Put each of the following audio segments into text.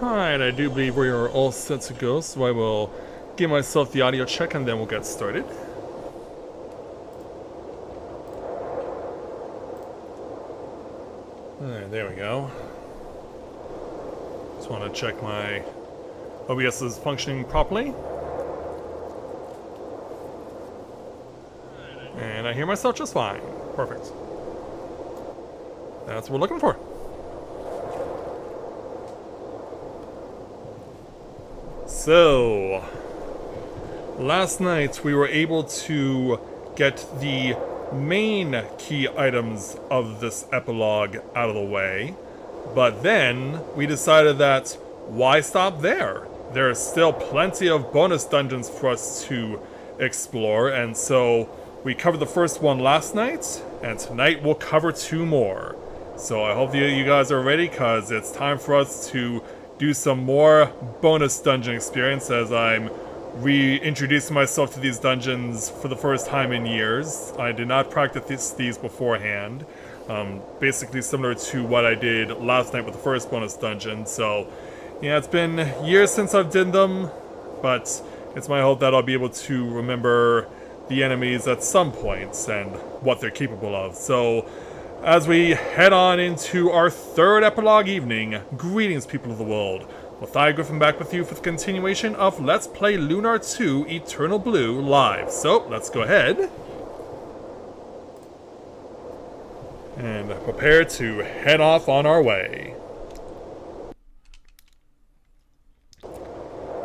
Alright, I do believe we are all set to go, so I will give myself the audio check and then we'll get started. Alright, there we go. Just want to check my OBS is functioning properly. And I hear myself just fine. Perfect. That's what we're looking for. So, last night we were able to get the main key items of this epilogue out of the way, but then we decided that why stop there? There are still plenty of bonus dungeons for us to explore, and so we covered the first one last night, and tonight we'll cover 2 more. So I hope you guys are ready, because it's time for us to do some more bonus dungeon experience as I'm reintroducing myself to these dungeons for the first time in years. I did not practice these beforehand. Basically similar to what I did last night with the first bonus dungeon. So yeah, it's been years since I've done them, but it's my hope that I'll be able to remember the enemies at some points and what they're capable of. So as we head on into our 3rd epilogue evening, greetings people of the world. With I, Griffin, back with you for the continuation of Let's Play Lunar 2 Eternal Blue live. So, let's go ahead and prepare to head off on our way.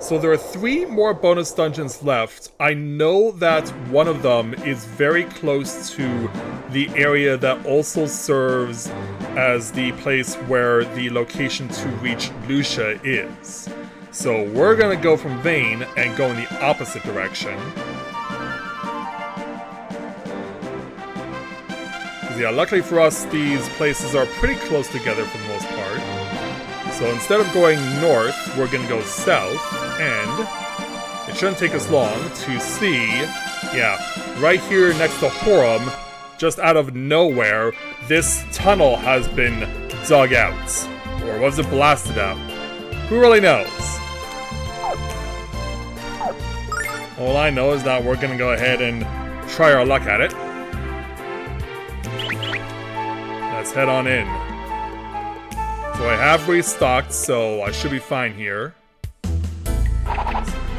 So there are 3 more bonus dungeons left. I know that one of them is very close to the area that also serves as the place where the location to reach Lucia is. So we're gonna go from Vane and go in the opposite direction. Yeah, luckily for us, these places are pretty close together for the most part. So instead of going north, we're gonna go south, and it shouldn't take us long to see, yeah, right here next to Horum, just out of nowhere, this tunnel has been dug out. Or was it blasted out? Who really knows? All I know is that we're gonna go ahead and try our luck at it. Let's head on in. So I have restocked, so I should be fine here.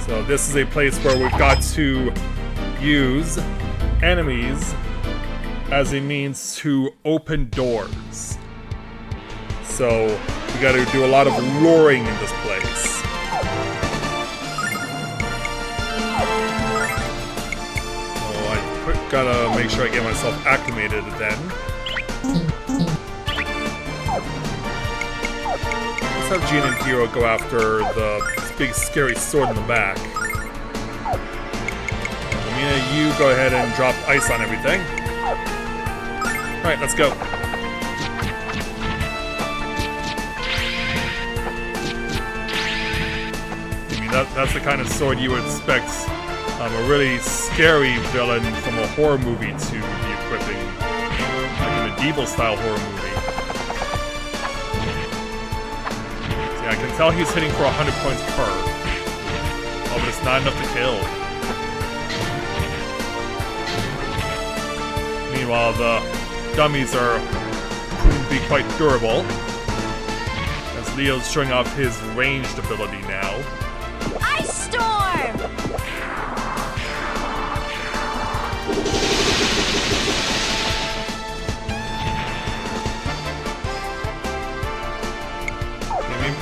So this is a place where we've got to use enemies as a means to open doors. So we gotta do a lot of luring in this place. So I gotta make sure I get myself acclimated then. Let's have Jean and Hero go after the big scary sword in the back. Amina, you go ahead and drop ice on everything. Alright, let's go. I mean, that's the kind of sword you would expect a really scary villain from a horror movie to be equipping. Like a medieval style horror movie. I can tell he's hitting for 100 points per. Oh, but it's not enough to kill. Meanwhile, the dummies are proven to be quite durable, as Leo's showing off his ranged ability now. Ice Storm!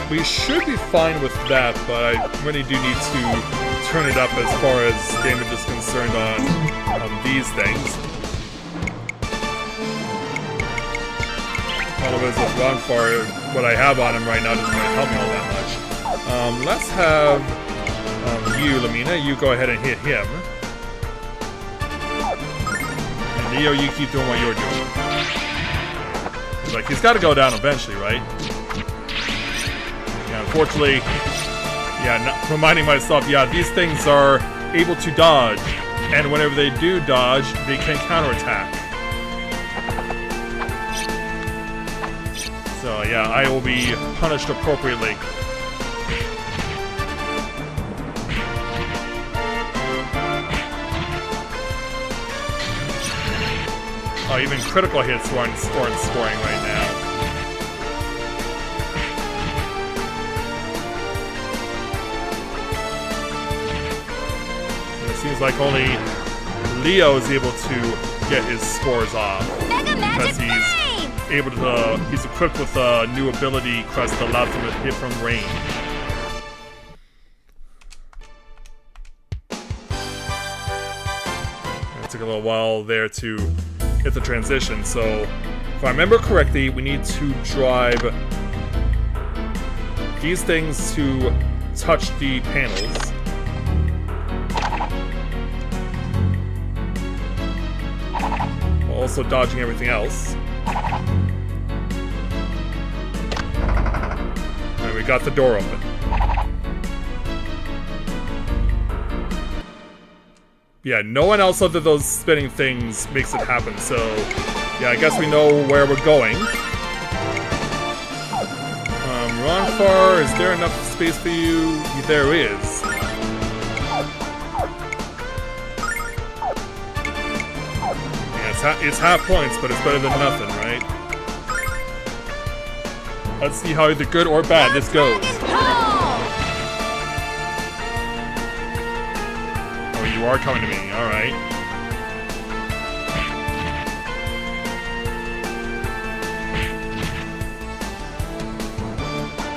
We should be fine with that, but I really do need to turn it up as far as damage is concerned on these things. Otherwise, with Ronfar, what I have on him right now doesn't really help me all that much. Let's have you, Lamina, you go ahead and hit him. And Leo, you keep doing what you're doing. Like, he's got to go down eventually, right? Unfortunately, yeah, not reminding myself, yeah, these things are able to dodge, and whenever they do dodge, they can counterattack. So yeah, I will be punished appropriately. Oh, even critical hits aren't scoring right now. And it seems like only Leo is able to get his scores off. Mega Magic Because he's equipped with a new ability crest that allows him to hit from range. It took a little while there to hit the transition, so if I remember correctly, we need to drive these things to touch the panels. While also dodging everything else. And we got the door open. Yeah, no one else other than those spinning things makes it happen, so yeah, I guess we know where we're going. Ron Far, is there enough space for you? There is. Yeah, it's half points, but it's better than nothing, right? Let's see how either good or bad this goes. Oh, you are coming to me, alright.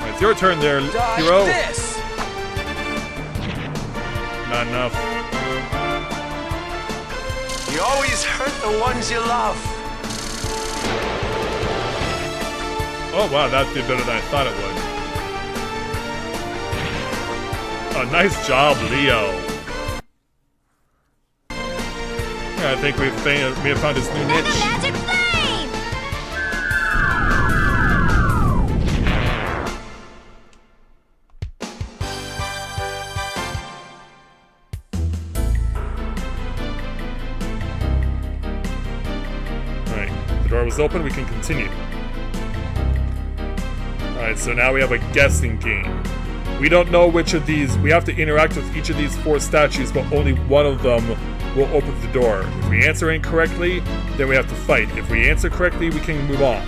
It's your turn there, hero. This. Not enough. You always hurt the ones you love. Oh wow, that did better than I thought it would. Oh, nice job, Leo. Yeah, I think we have found his new niche. Magic Flame! Alright, the door was open, we can continue. Alright, so now we have a guessing game. We don't know which of these, we have to interact with each of these 4 statues, but only one of them will open the door. If we answer incorrectly, then we have to fight. If we answer correctly, we can move on.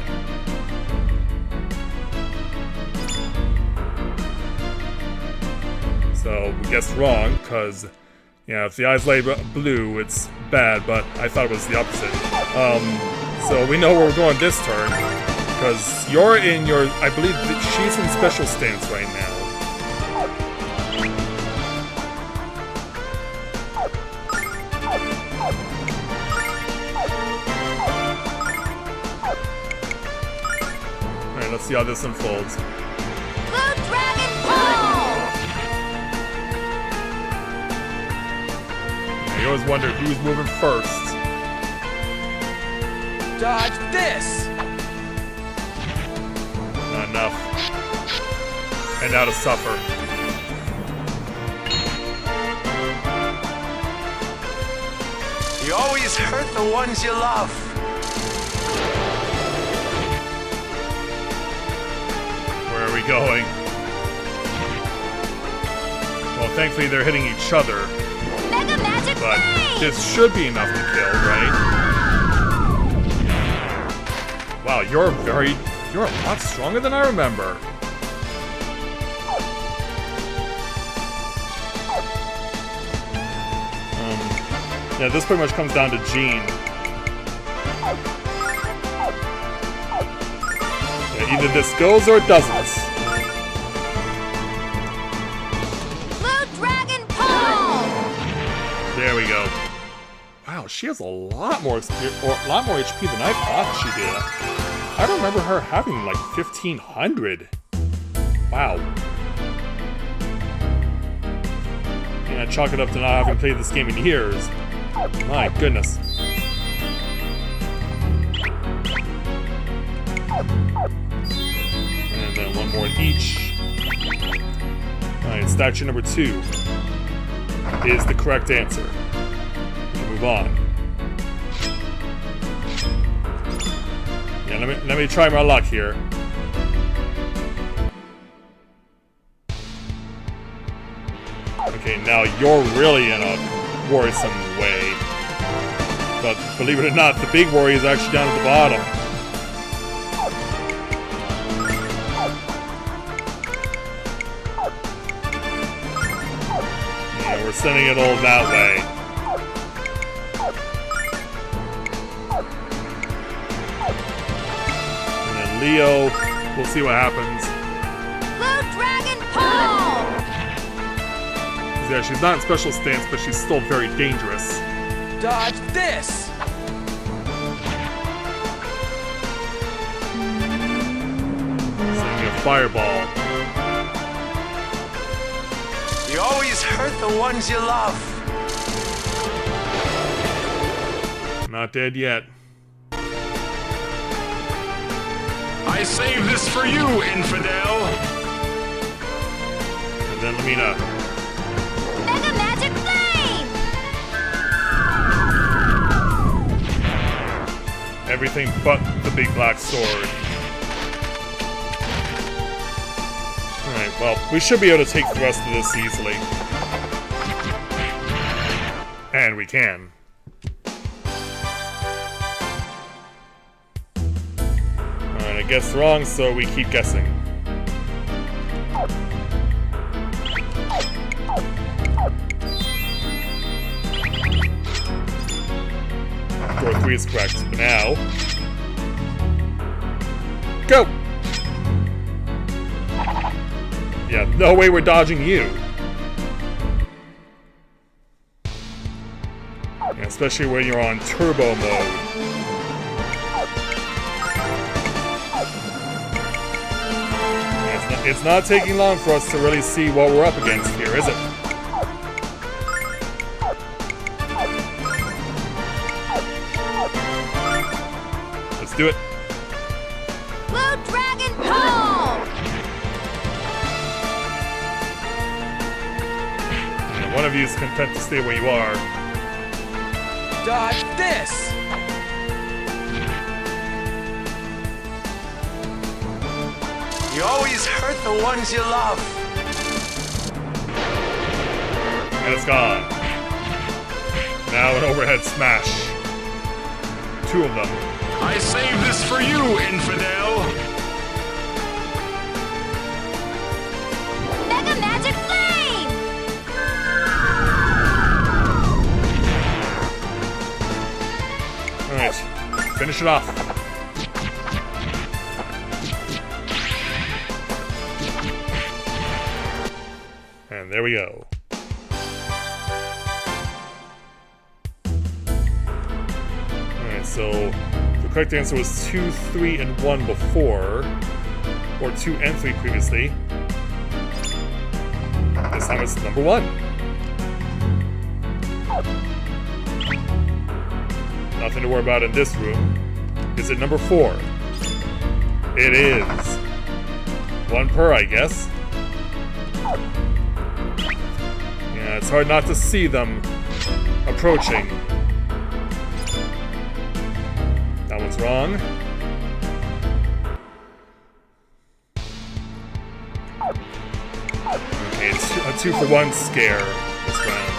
So, we guessed wrong, because, yeah, if the eyes lay blue, it's bad, but I thought it was the opposite. So we know where we're going this turn, because you're in your, I believe that she's in special stance right now. Alright, let's see how this unfolds. Blue Dragon Ball! You always wonder who's moving first. Dodge this. Not enough. And now to suffer. You always hurt the ones you love. Where are we going? Well, thankfully they're hitting each other. Mega Magic But Flame! this should be enough to kill, right? Wow, you're a lot stronger than I remember. Yeah, this pretty much comes down to Jean. Yeah, either this goes or it doesn't. Blue Dragon Ball! There we go. Wow, she has a lot more experience, or a lot more HP than I thought she did. I don't remember her having like 1,500. Wow. Yeah, chalk it up to not having played this game in years. My goodness. And then one more each. Alright, statue number 2 is the correct answer. We can move on. Yeah, let me try my luck here. Okay, now you're really in a worrisome way. But believe it or not, the big warrior is actually down at the bottom. Yeah, we're sending it all that way. And then Leo, we'll see what happens. Blue Dragon Palm! Yeah, she's not in special stance, but she's still very dangerous. Dodge this! Sending a fireball. You always hurt the ones you love. Not dead yet. I saved this for you, infidel! And then Lamina. Mega Magic Flame! Everything but the big black sword. Alright, well, we should be able to take the rest of this easily. And we can. Alright, I guessed wrong, so we keep guessing. 4-3 is correct. But now, go! Yeah, no way we're dodging you. Yeah, especially when you're on turbo mode. Yeah, it's not taking long for us to really see what we're up against here, is it? Let's do it. Blue Dragon Palm! Yeah, one of you is content to stay where you are. Dodge this! You always hurt the ones you love. And it's gone. Now an overhead smash. 2 of them. I saved this for you, infidel! Mega Magic Flame! Alright, finish it off. And there we go. Alright, so the correct answer was 2, 3, and 1 before, or 2 and 3 previously. This time it's number 1. Nothing to worry about in this room. Is it number 4? It is. 1 per, I guess. Yeah, it's hard not to see them approaching. That one's wrong. Okay, it's a 2-for-1 scare this round.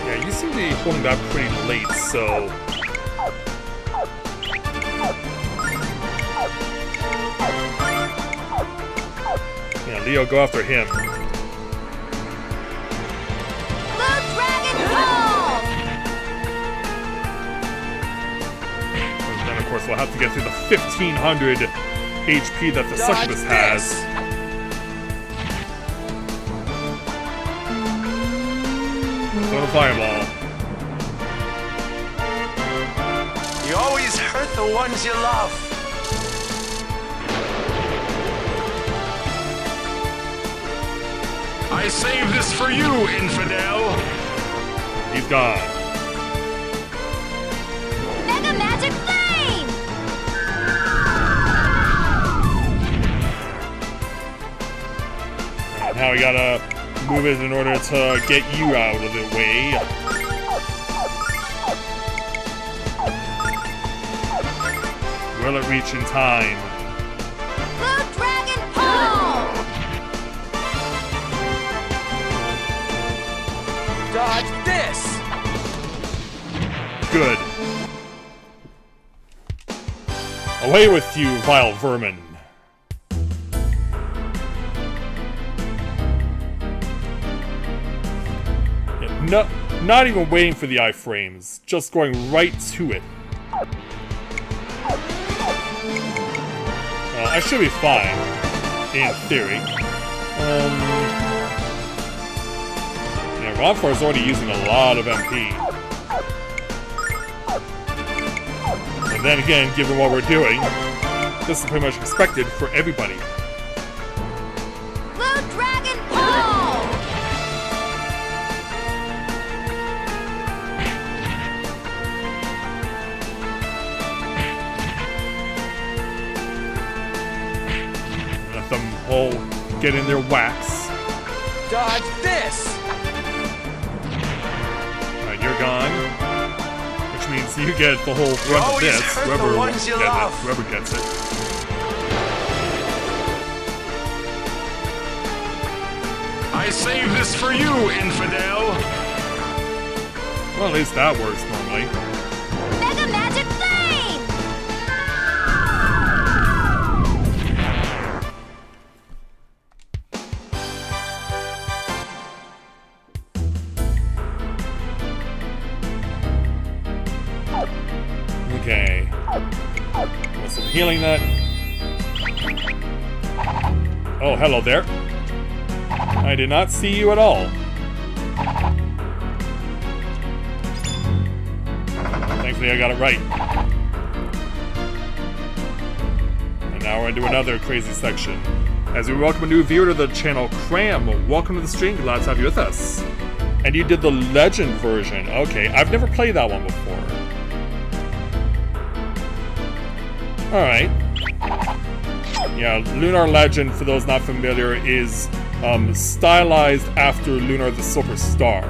Yeah, you seem to be holding back pretty late, so... Yeah, Leo, go after him. Blue Dragon Palm! And then, of course, we'll have to get through the 1,500 HP that the succubus has. Throw the fireball. You always hurt the ones you love. I saved this for you, infidel. He's gone. Mega Magic Flame! And now we gotta move it in order to get you out of the way. Will it reach in time? Blue Dragon Palm! good. Away with you, vile vermin. Yeah, no, not even waiting for the iframes, just going right to it. I should be fine, in theory. Yeah, Ronfar's already using a lot of MP. And then again, given what we're doing, this is pretty much expected for everybody. Blue Dragon Ball! Let them all get in their wax. Dodge this! Alright, you're gone. Which means you get the whole brunt of always this, hurt the whoever ones you love. whoever gets it. I saved this for you, infidel! Well, at least that works normally. Mega Magic Flame! Okay. Want some healing nut. Oh, hello there. I did not see you at all. Thankfully, I got it right. And now we're into another crazy section. As we welcome a new viewer to the channel, Cram. Welcome to the stream. Glad to have you with us. And you did the Legend version. Okay, I've never played that one before. Alright. Yeah, Lunar Legend, for those not familiar, is stylized after Lunar the Silver Star.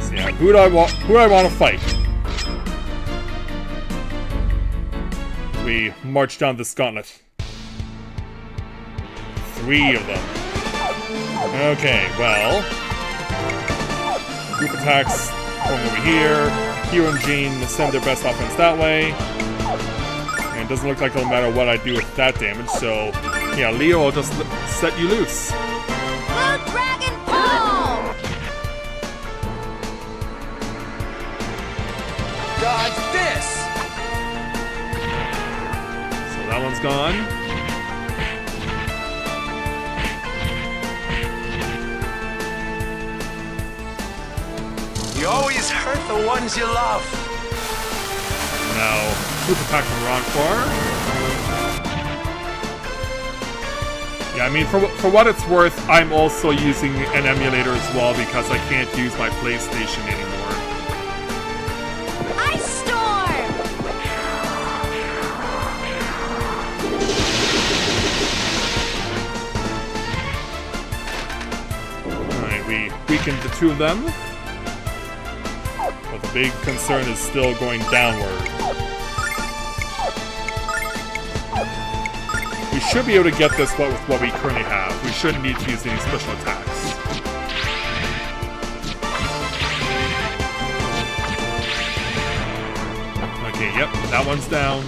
So yeah, who do I want to fight? We march down this gauntlet. 3 of them. Okay, well, group attacks going over here. Hero and Jean send their best offense that way. And it doesn't look like it'll matter what I do with that damage, so yeah, Leo will just set you loose. Blue Dragon Ball! Dodge this! So that one's gone. You always hurt the ones you love. Now, group attack from Ronfar. Yeah, I mean, for what it's worth, I'm also using an emulator as well because I can't use my PlayStation anymore. Ice Storm! Alright, we weakened the 2 of them. But the big concern is still going downward. We should be able to get this with what we currently have. We shouldn't need to use any special attacks. Okay, yep, that one's down.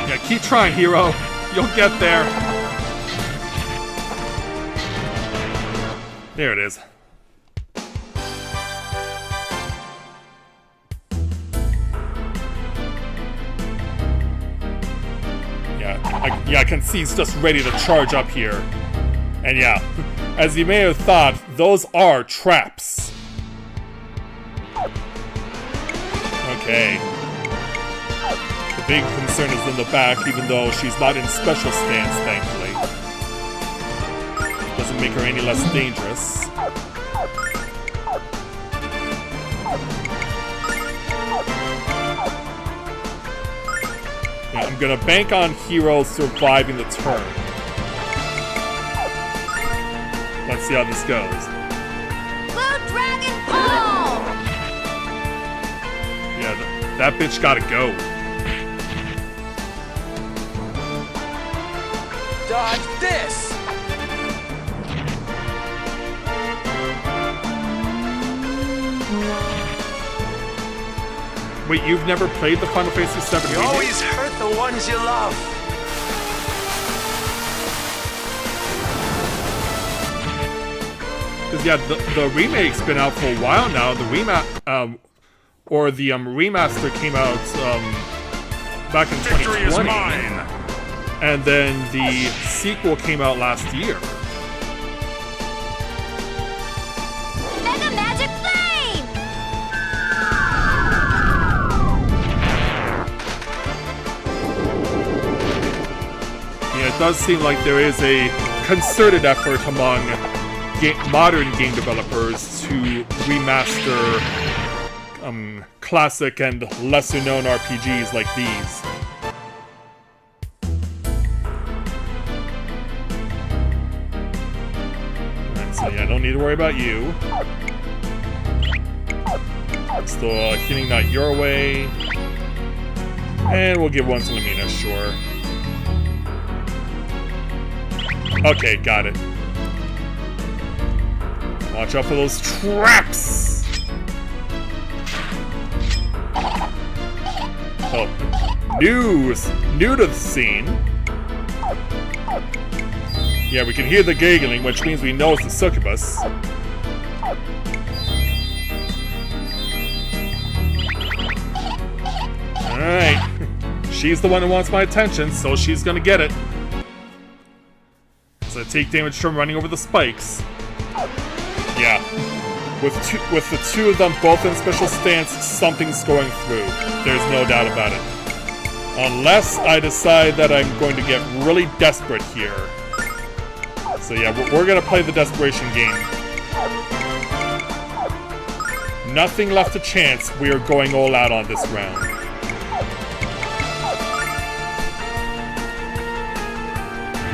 Yeah, keep trying, hero. You'll get there. There it is. Yeah, I can see he's just ready to charge up here. And yeah, as you may have thought, those are traps. Okay. The big concern is in the back, even though she's not in special stance, thankfully. Doesn't make her any less dangerous. Yeah, I'm gonna bank on Hero surviving the turn. Let's see how this goes. Blue Dragon Ball! Yeah, that bitch gotta go. Dodge this! Wait, you've never played the Final Fantasy VII You remake? always hurt the ones you love. Because yeah, the remake's been out for a while now. The remaster came out back in 2020. Victory is mine. And then the sequel came out last year. Mega Magic Flame! Yeah, it does seem like there is a concerted effort among modern game developers to remaster classic and lesser-known RPGs like these. Alright, so yeah, don't need to worry about you. Still hitting that your way. And we'll give one to Lamina, sure. Okay, got it. Watch out for those traps! Oh, new to the scene. Yeah, we can hear the giggling, which means we know it's the succubus. Alright. She's the one who wants my attention, so she's gonna get it. So I take damage from running over the spikes. Yeah. With the two of them both in special stance, something's going through. There's no doubt about it. Unless I decide that I'm going to get really desperate here. So yeah, we're gonna play the desperation game. Nothing left to chance. We are going all out on this round.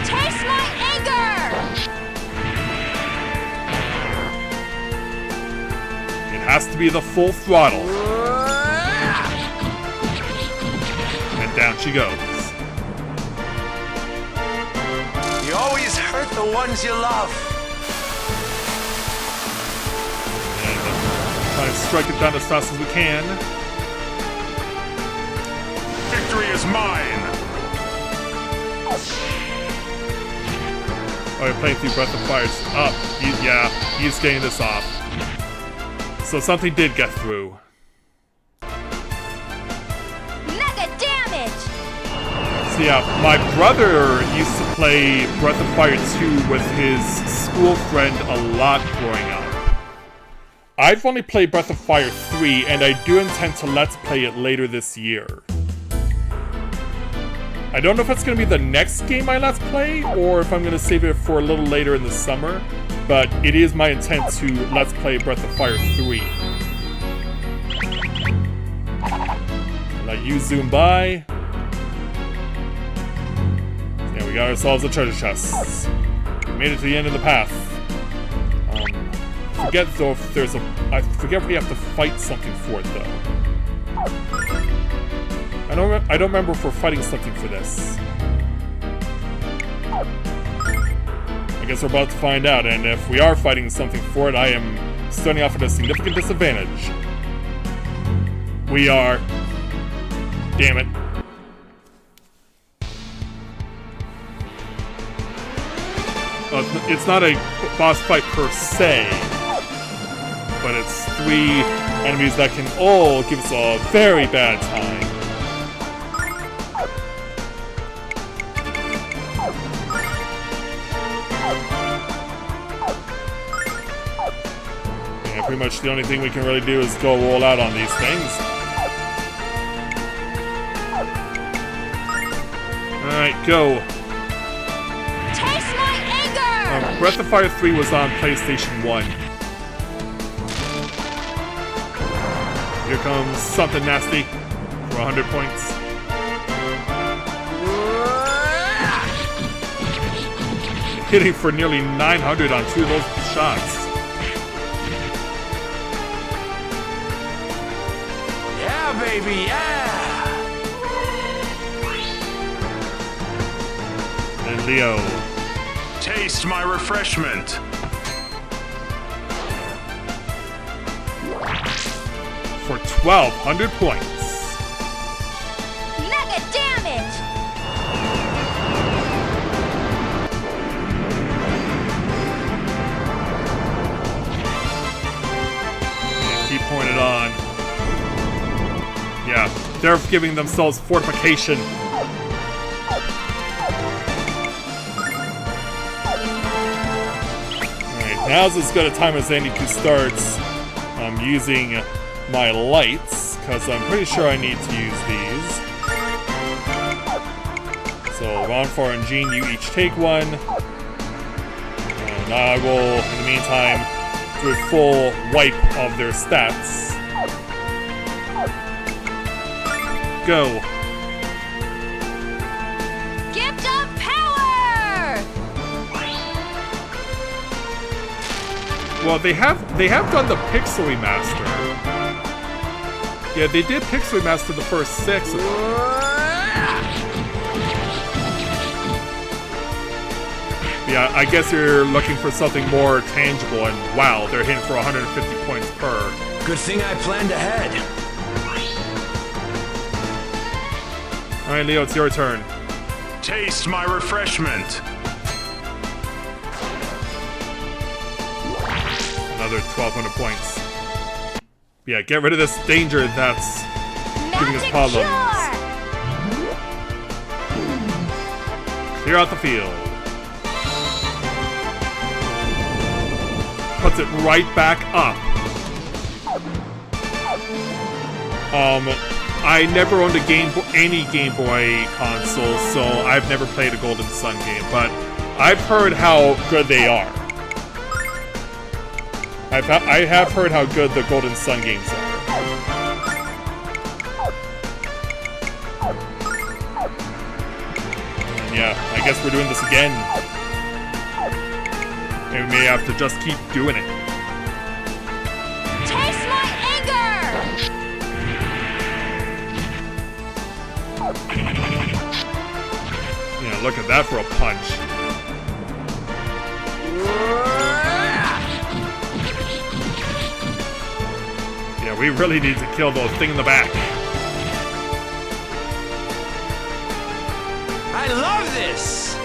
Taste my anger! It has to be the full throttle. And down she goes. You always hurt the ones you love. And try and strike it down as fast as we can. Victory is mine. Oh, you're playing through Breath of Fire's up. Yeah, he's getting this off. So something did get through. Mega damage! So yeah, my brother used to play Breath of Fire 2 with his school friend a lot growing up. I've only played Breath of Fire 3, and I do intend to Let's Play it later this year. I don't know if it's going to be the next game I Let's Play, or if I'm going to save it for a little later in the summer, but it is my intent to Let's Play Breath of Fire 3. Let you zoom by. Yeah, we got ourselves a treasure chest. We made it to the end of the path. I forget though if there's a... I forget if we have to fight something for it though. I don't remember if we're fighting something for this. I guess we're about to find out, and if we are fighting something for it, I am starting off at a significant disadvantage. We are. Damn it. It's not a boss fight per se, but it's 3 enemies that can all give us a very bad time. Yeah, pretty much the only thing we can really do is go all out on these things. Alright, go. Taste my anger! Breath of Fire 3 was on PlayStation 1. Here comes something nasty for 100 points. Hitting for nearly 900 on 2 of those shots. Yeah, baby, yeah! And Leo. Taste my refreshment. For 1,200 points. They're giving themselves fortification. Alright, now's as good a time as any to start using my lights, because I'm pretty sure I need to use these. So, Ronfor and Jean, you each take one. And I will, in the meantime, do a full wipe of their stats. Go. Gift of power! Well, they have done the Pixel Remaster. Yeah, they did Pixel Remaster the first 6. Yeah, I guess you're looking for something more tangible, and wow, they're hitting for 150 points per. Good thing I planned ahead. Alright, Leo, it's your turn. Taste my refreshment. Another 1,200 points. Yeah, get rid of this danger that's giving us Magic problems. cure! Clear out the field. Puts it right back up. I never owned any Game Boy console, so I've never played a Golden Sun game, but I've heard how good they are. I have heard how good the Golden Sun games are. And yeah, I guess we're doing this again. And we may have to just keep doing it. Taste my anger! Yeah, look at that for a punch. Yeah, we really need to kill those thing in the back. I love this!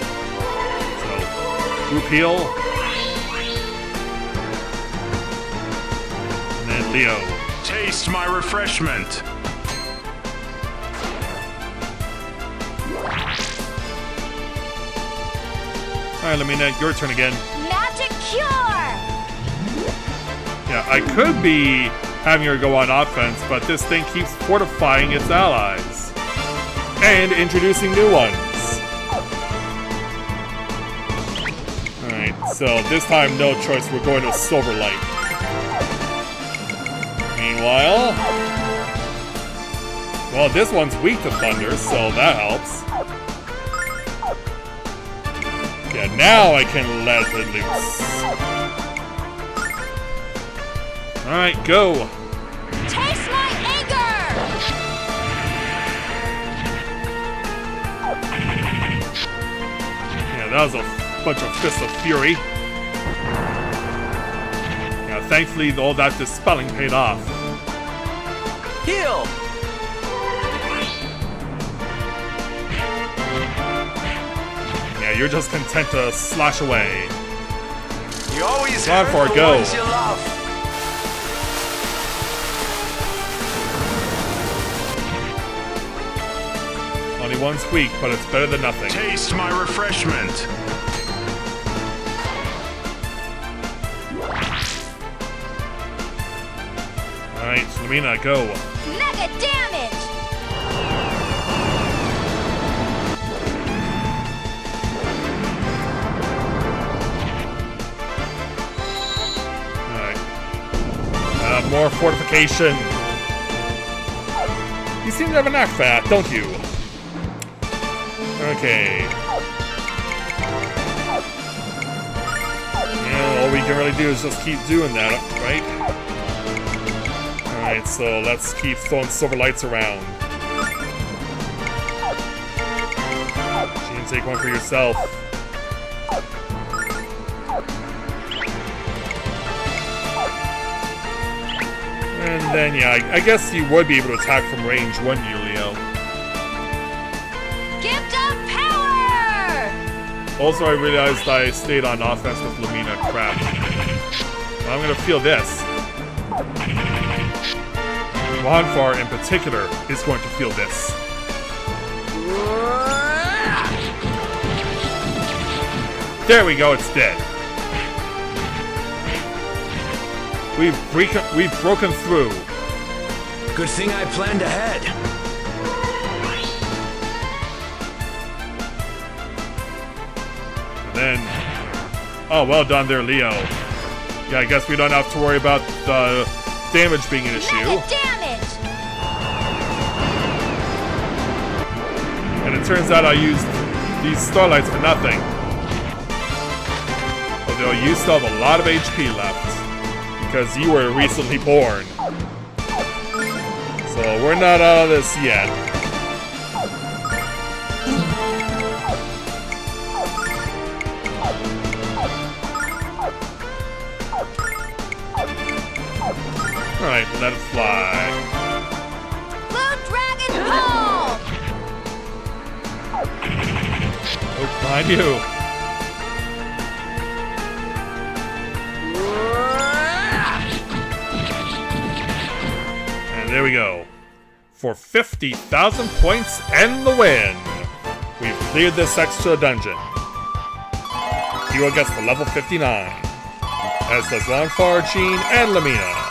So, group heal. And then Leo. Taste my refreshment. Alright, Lamina, your turn again. Magic cure! Yeah, I could be having her go on offense, but this thing keeps fortifying its allies. And introducing new ones. Alright, so this time, no choice, we're going to Silver Light. Meanwhile... well, this one's weak to Thunder, so that helps. Yeah, now I can let it loose. Alright, go! Taste my anger! Yeah, that was a bunch of Fists of Fury. Yeah, thankfully all that dispelling paid off. Heal! Yeah, you're just content to slash away. You always Time hurt for a the go. ones you love. Only one's weak, but it's better than nothing. Taste my refreshment. Alright, Lamina, go. Mega damage! Alright. More fortification. You seem to have a knack for that, don't you? Okay. Yeah, all we can really do is just keep doing that, right? Alright, so let's keep throwing silver lights around. Jean, take one for yourself. And then, yeah, I guess you would be able to attack from range, wouldn't you, Leo? Gift of power! Also, I realized I stayed on offense with Lamina. Crap. I'm gonna feel this. Swanfar in particular is going to feel this. There we go, it's dead. We've broken through. Good thing I planned ahead. And then, oh, well done there, Leo. Yeah, I guess we don't have to worry about the damage being an issue. Mega damage! And it turns out I used these starlights for nothing. Although you still have a lot of HP left, because you were recently born. So we're not out of this yet. Alright, let it fly. Blue Dragon Ball! Oh, behind you. And there we go. For 50,000 points and the win! We've cleared this extra dungeon. Hero gets to level 59. As does Ronfar, Jean, and Lamina.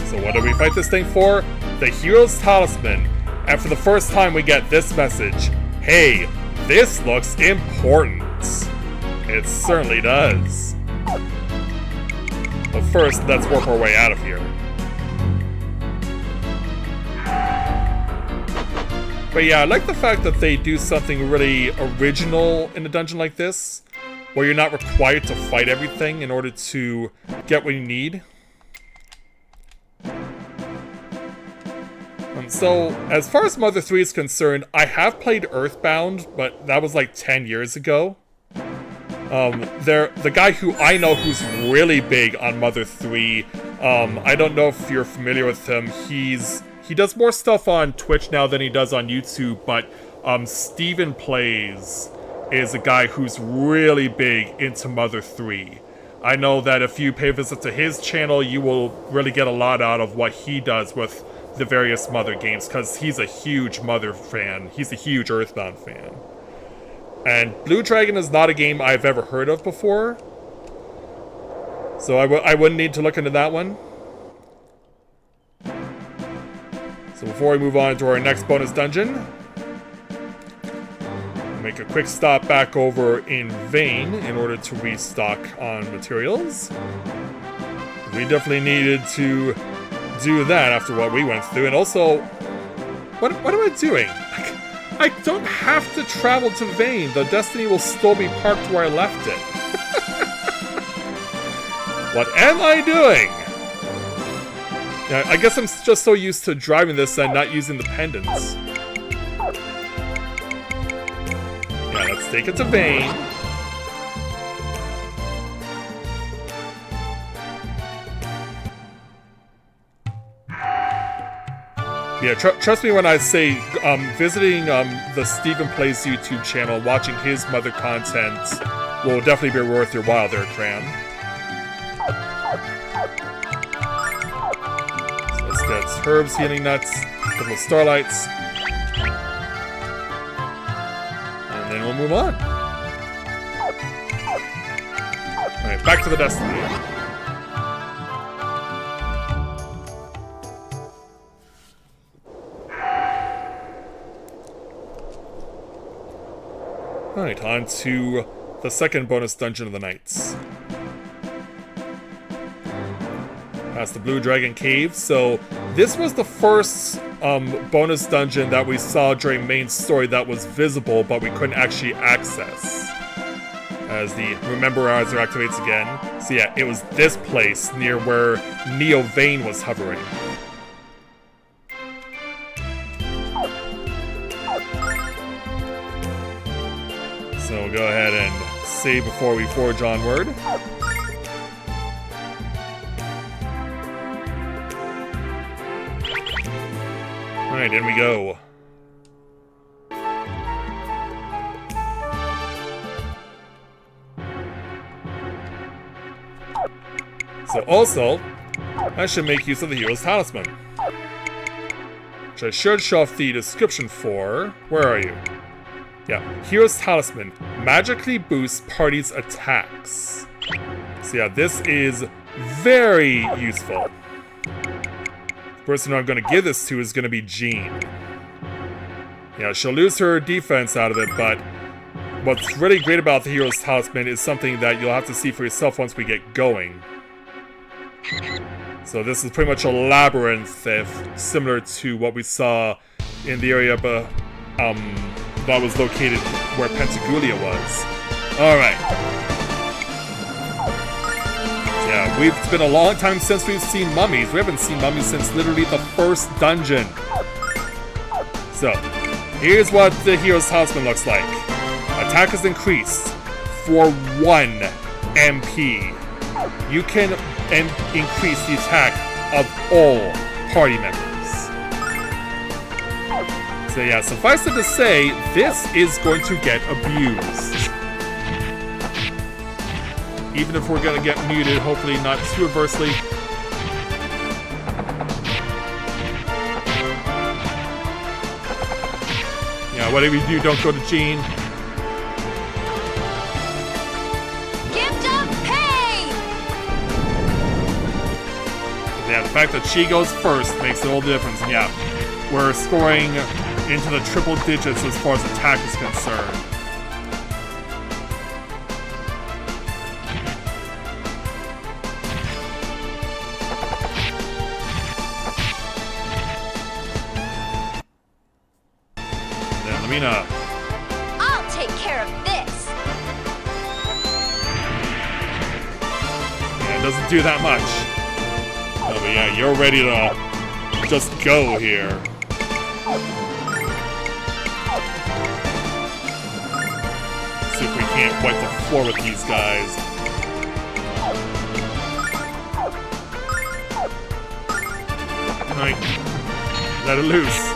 So what do we fight this thing for? The Hero's Talisman. And for the first time we get this message. Hey, this looks important. It certainly does. But first, let's work our way out of here. But yeah, I like the fact that they do something really original in a dungeon like this, where you're not required to fight everything in order to get what you need. So, as far as Mother 3 is concerned, I have played Earthbound, but that was like 10 years ago. The guy who I know who's really big on Mother 3, I don't know if you're familiar with him. He does more stuff on Twitch now than he does on YouTube, but Steven Plays is a guy who's really big into Mother 3. I know that if you pay a visit to his channel, you will really get a lot out of what he does with the various Mother games, because he's a huge Mother fan. He's a huge Earthbound fan. And Blue Dragon is not a game I've ever heard of before, so I wouldn't need to look into that one. So before we move on to our next bonus dungeon, make a quick stop back over in Vane in order to restock on materials. We definitely needed to do that after what we went through, and also, what am I doing? I don't have to travel to Vane. The Destiny will still be parked where I left it. What am I doing? Yeah, I guess I'm just so used to driving this and not using the pendants. Yeah, let's take it to Vane. Yeah, trust me when I say visiting the Steven Plays YouTube channel, watching his Mother content will definitely be worth your while there, Cram. So let's get herbs, healing nuts, a couple of starlights, and then we'll move on. Alright, back to the Destiny. Alright, on to the second bonus dungeon of the night. Past the Blue Dragon Cave. So, this was the first bonus dungeon that we saw during main story that was visible, but we couldn't actually access. As the Rememberizer activates again. So yeah, it was this place near where Neo Vane was hovering. So we'll go ahead and save before we forge onward. Alright, in we go. So also, I should make use of the Hero's Talisman. Which I should show off the description for. Where are you? Yeah, Hero's Talisman magically boosts party's attacks. So yeah, this is very useful. The person I'm going to give this to is going to be Jean. Yeah, she'll lose her defense out of it, but what's really great about the Hero's Talisman is something that you'll have to see for yourself once we get going. So this is pretty much a labyrinth, similar to what we saw in the area that was located where Pentagoulia was. Alright. Yeah, it's been a long time since we've seen mummies. We haven't seen mummies since literally the first dungeon. So, here's what the Hero's Talisman looks like. Attack is increased for 1 MP. You can increase the attack of all party members. So yeah, suffice it to say, this is going to get abused. Even if we're gonna get muted, hopefully not too adversely. Yeah, whatever you do, don't go to Jean. Gift of pain! Yeah, the fact that she goes first makes all the difference. And yeah, we're scoring into the triple digits as far as attack is concerned. Then Lamina. I'll take care of this! Yeah, it doesn't do that much. Oh, but yeah, you're ready to just go here. See if we can't wipe the floor with these guys. Alright. Let it loose.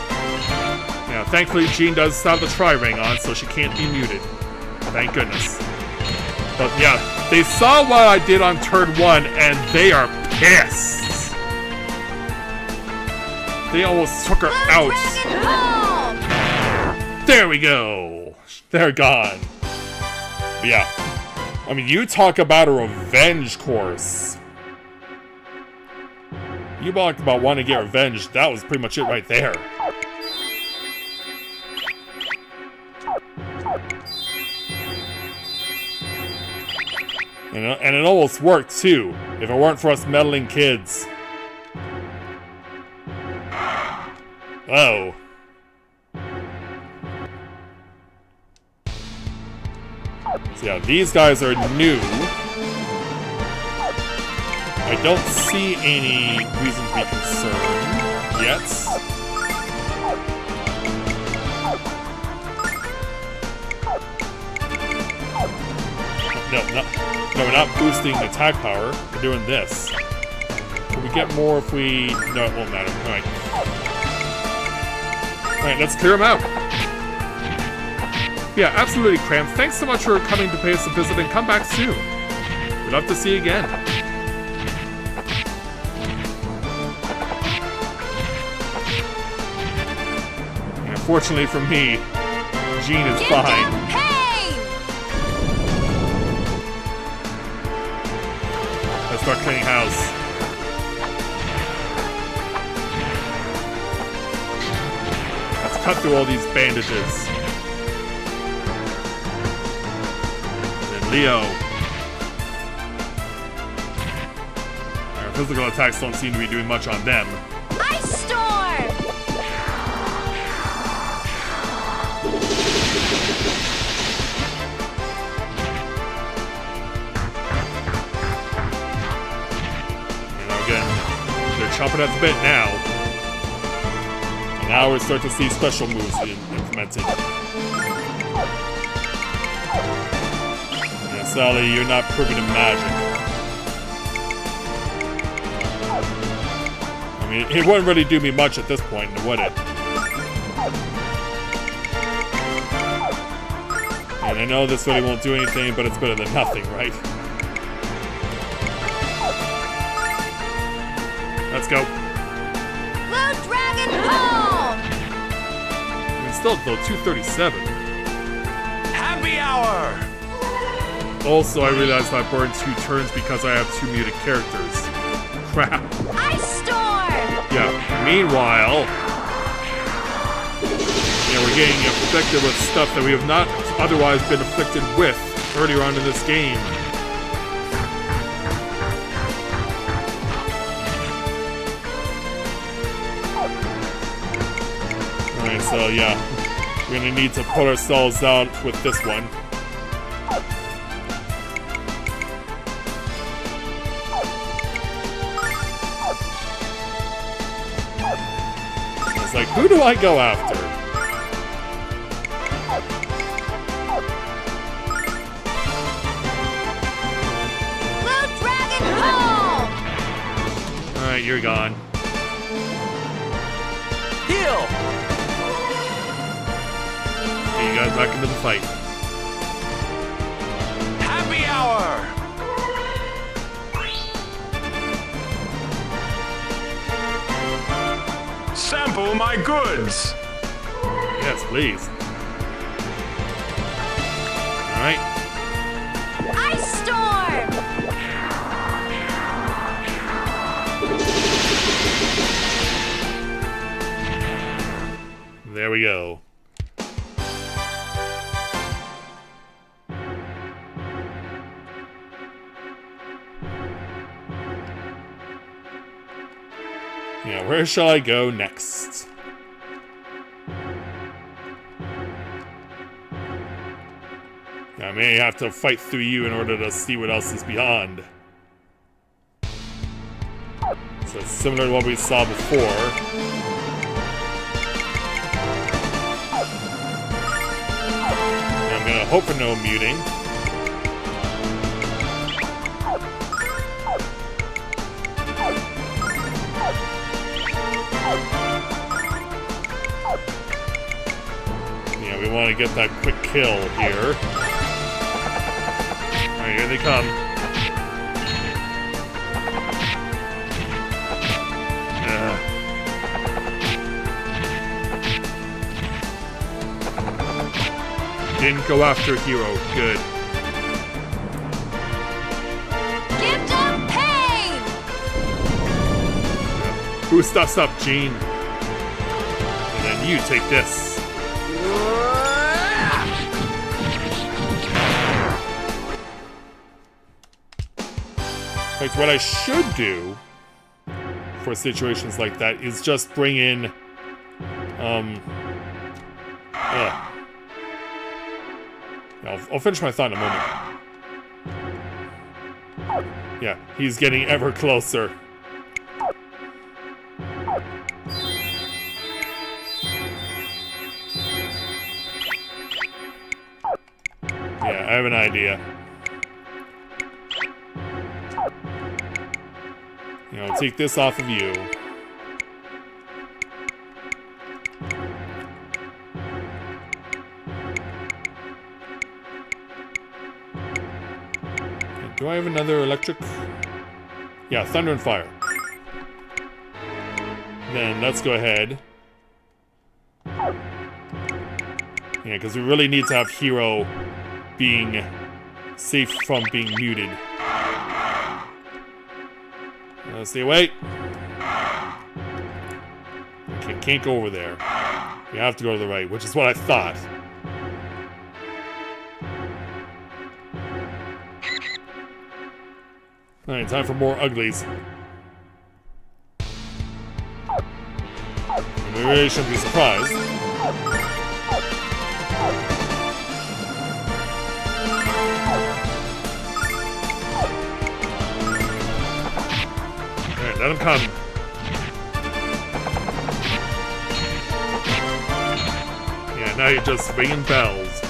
Yeah, thankfully Jean does have the tri-ring on, so she can't be muted. Thank goodness. But yeah, they saw what I did on turn 1, and they are pissed. They almost took her out. There we go. They're gone. But yeah. I mean, you talk about a revenge course. You talk about wanting to get revenge. That was pretty much it right there. And it almost worked, too. If it weren't for us meddling kids. Oh. So yeah, these guys are new. I don't see any reason to be concerned yet. No, we're not boosting attack power. We're doing this. Can we get more if we... No, it won't matter. Alright. Alright, let's clear them out. Yeah, absolutely, Cramp. Thanks so much for coming to pay us a visit, and come back soon. We'd love to see you again. And unfortunately for me, Jean is fine. Let's start cleaning house. Let's cut through all these bandages. Leo. Our physical attacks don't seem to be doing much on them. Ice storm! You know, again, they're chomping at the bit now. And now we're starting to see special moves implemented. Sally, you're not privy to magic. I mean, it wouldn't really do me much at this point, would it? And I know this really won't do anything, but it's better than nothing, right? Let's go. Blue Dragon home! I mean, still, though, 237. Happy hour! Also, I realized I burned 2 turns because I have 2 muted characters. Crap. Ice Storm! Yeah, meanwhile... Yeah, we're getting afflicted with stuff that we have not otherwise been afflicted with earlier on in this game. Alright, so yeah, we're gonna need to pull ourselves out with this one. It's like, who do I go after? Blue Dragon home! Alright, you're gone. Heal! Okay, you guys back into the fight. Happy hour! Sample my goods! Yes, please. Alright. Ice Storm! There we go. Yeah, where shall I go next? I may have to fight through you in order to see what else is beyond. So it's similar to what we saw before. I'm gonna hope for no muting. Yeah, we want to get that quick kill here. Alright, here they come. Didn't go after Hero. Good. Gift of Pain! Who stuffs up, Gene? And then you take this. In fact, what I should do for situations like that is just bring in, I'll finish my thought in a moment. Yeah, he's getting ever closer. Yeah, I have an idea. You know, I'll take this off of you. Do I have another electric? Yeah, thunder and fire. Then let's go ahead. Yeah, because we really need to have Hero being safe from being muted. Stay away. Okay, can't go over there. You have to go to the right, which is what I thought. Alright, time for more uglies. And we really shouldn't be surprised. Alright, let him come. Yeah, now you're just ringing bells.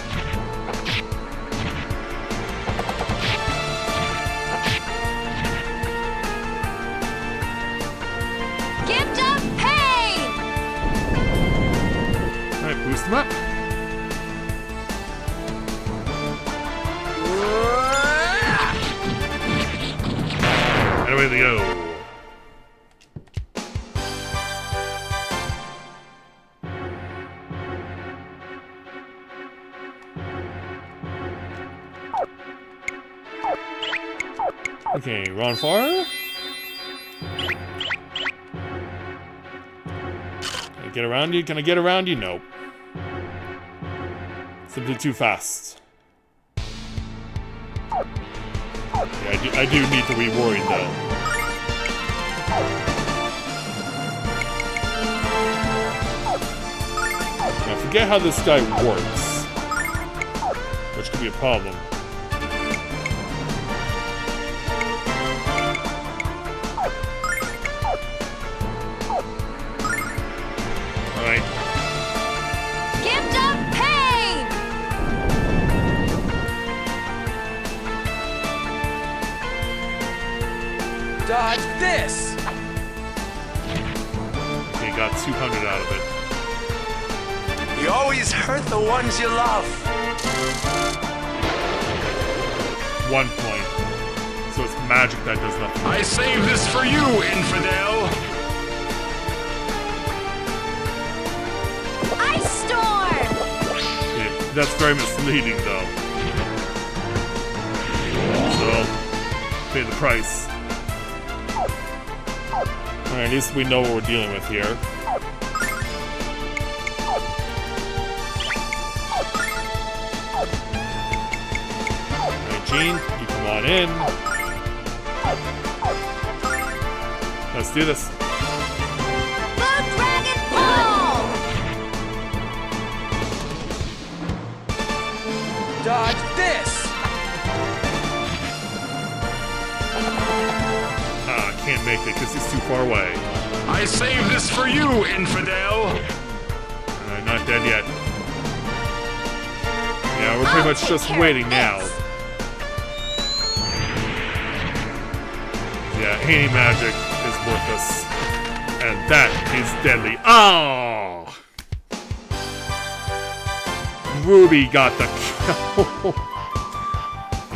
Boost him up. And away they go. Okay, run far. Can I get around you? Can I get around you? Nope. Simply too fast. Yeah, I do need to be worried though. I forget how this guy works, which could be a problem. Alright. Gift of pain! Dodge this! Okay, got 200 out of it. You always hurt the ones you love. 1 point. So it's magic that does nothing. I saved this for you, infidel! Ice storm! Yeah, that's very misleading, though. So, pay the price. Alright, at least we know what we're dealing with here. Alright, Gene, you come on in. Let's do this. Blue Dragon Ball! Dodge this! Can't make it because he's too far away. I saved this for you, infidel! Not dead yet. Yeah, we're pretty much just waiting now. Yeah, any magic is worthless. And that is deadly. Oh! Ruby got the kill.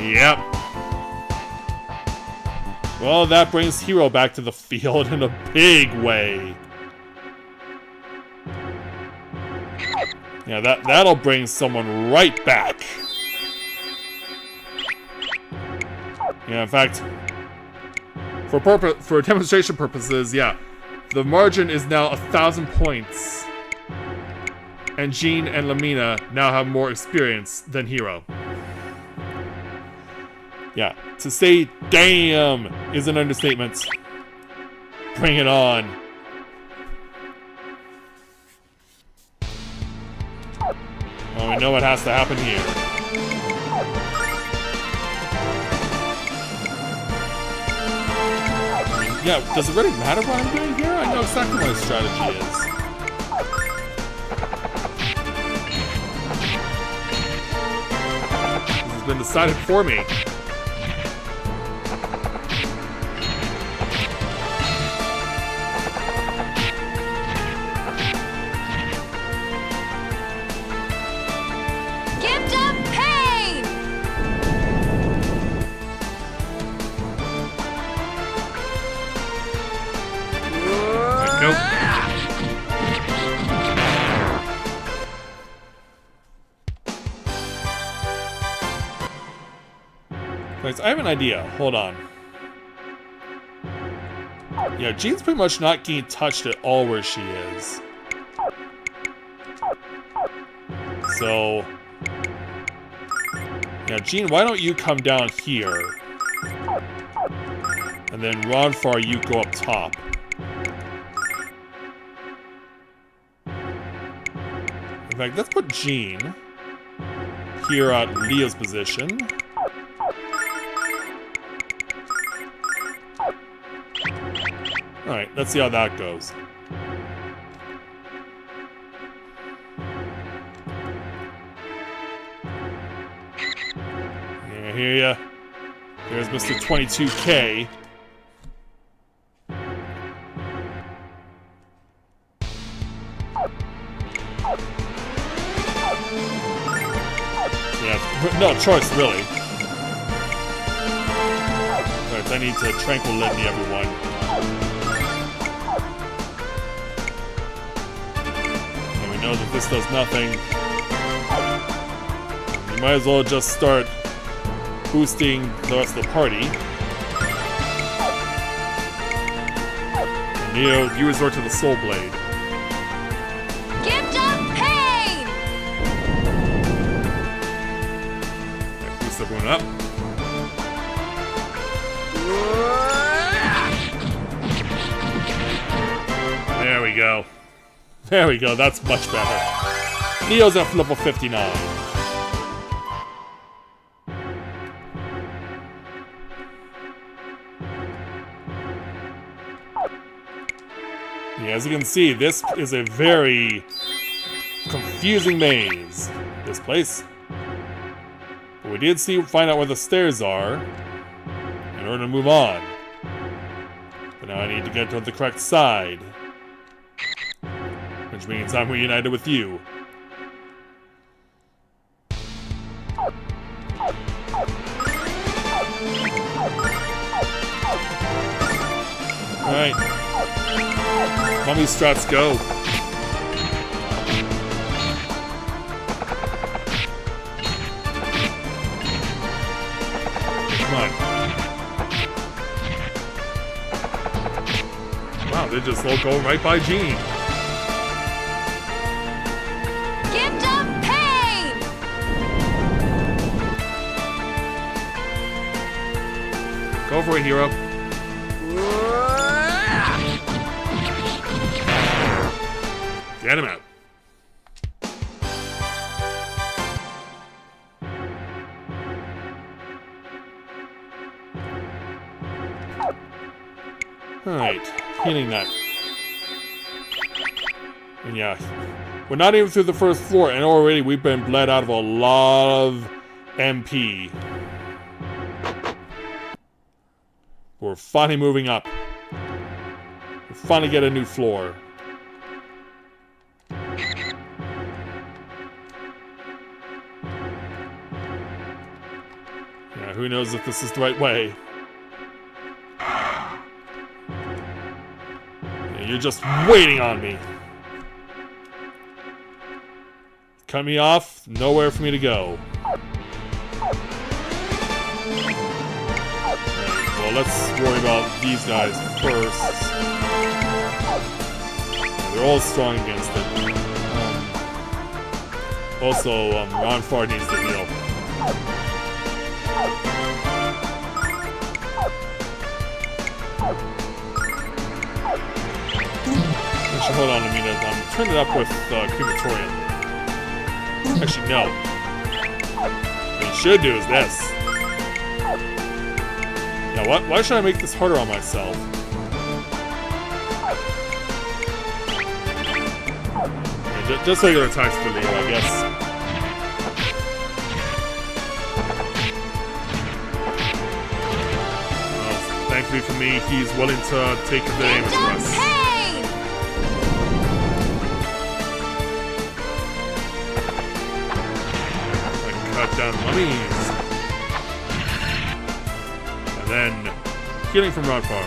Yep. Well, that brings Hero back to the field in a big way. Yeah, that'll bring someone right back. Yeah, in fact, for demonstration purposes, yeah, the margin is now 1,000 points, and Jean and Lamina now have more experience than Hero. Yeah, to say damn is an understatement. Bring it on. Well, we know what has to happen here. Yeah, does it really matter what I'm doing here? I know exactly what my strategy is. This has been decided for me. I have an idea. Hold on. Yeah, Jean's pretty much not getting touched at all where she is. So... yeah, Jean, why don't you come down here? And then Ronfar, you go up top. In fact, let's put Jean here at Leo's position. Alright, let's see how that goes. Yeah, I hear ya. There's Mr. 22K. Yeah, no choice, really. Alright, I need to tranquility everyone. Know that this does nothing. You might as well just start boosting the rest of the party. Neo, you resort to the Soul Blade. Gift of pain! Right, boost everyone up. There we go. There we go, that's much better. Neo's at level 59. Yeah, as you can see, this is a very confusing maze, this place. But we did find out where the stairs are in order to move on. But now I need to get to the correct side. Which means I'm reunited with you. Alright. Mummy strats go. Come on. Wow, they just all go right by Gene. Gift of pain! Go for it, hero. Get him out. Alright, healing that. And yeah, we're not even through the first floor, and already we've been bled out of a lot of MP. We're finally moving up. We finally get a new floor. Yeah, who knows if this is the right way. Yeah, you're just waiting on me. Cut me off, nowhere for me to go. Well, let's worry about these guys first. They're all strong against it. Also, Ron Farr needs to heal. Actually, hold on a minute. Turn it up with Crematorium. Actually, no. What you should do is this. Now, why should I make this harder on myself? Yeah, just regular attacks for Leo, I guess. Well, thankfully for me, he's willing to take the damage for us. Cut down mummies. And then healing from Rodfar.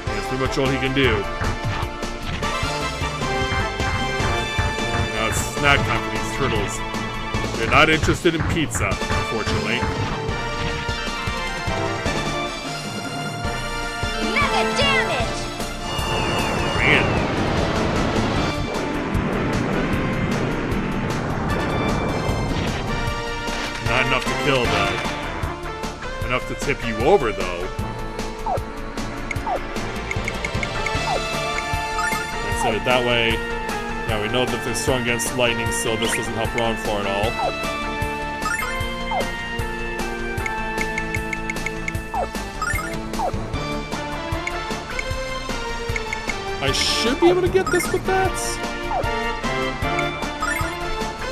That's pretty much all he can do. Now it's snack time for these turtles. They're not interested in pizza, unfortunately. Damage! Man. Not enough to kill, though. Enough to tip you over, though. And so that way, yeah, we know that they're strong against lightning, so this doesn't help Ron for at all. I should be able to get this with that.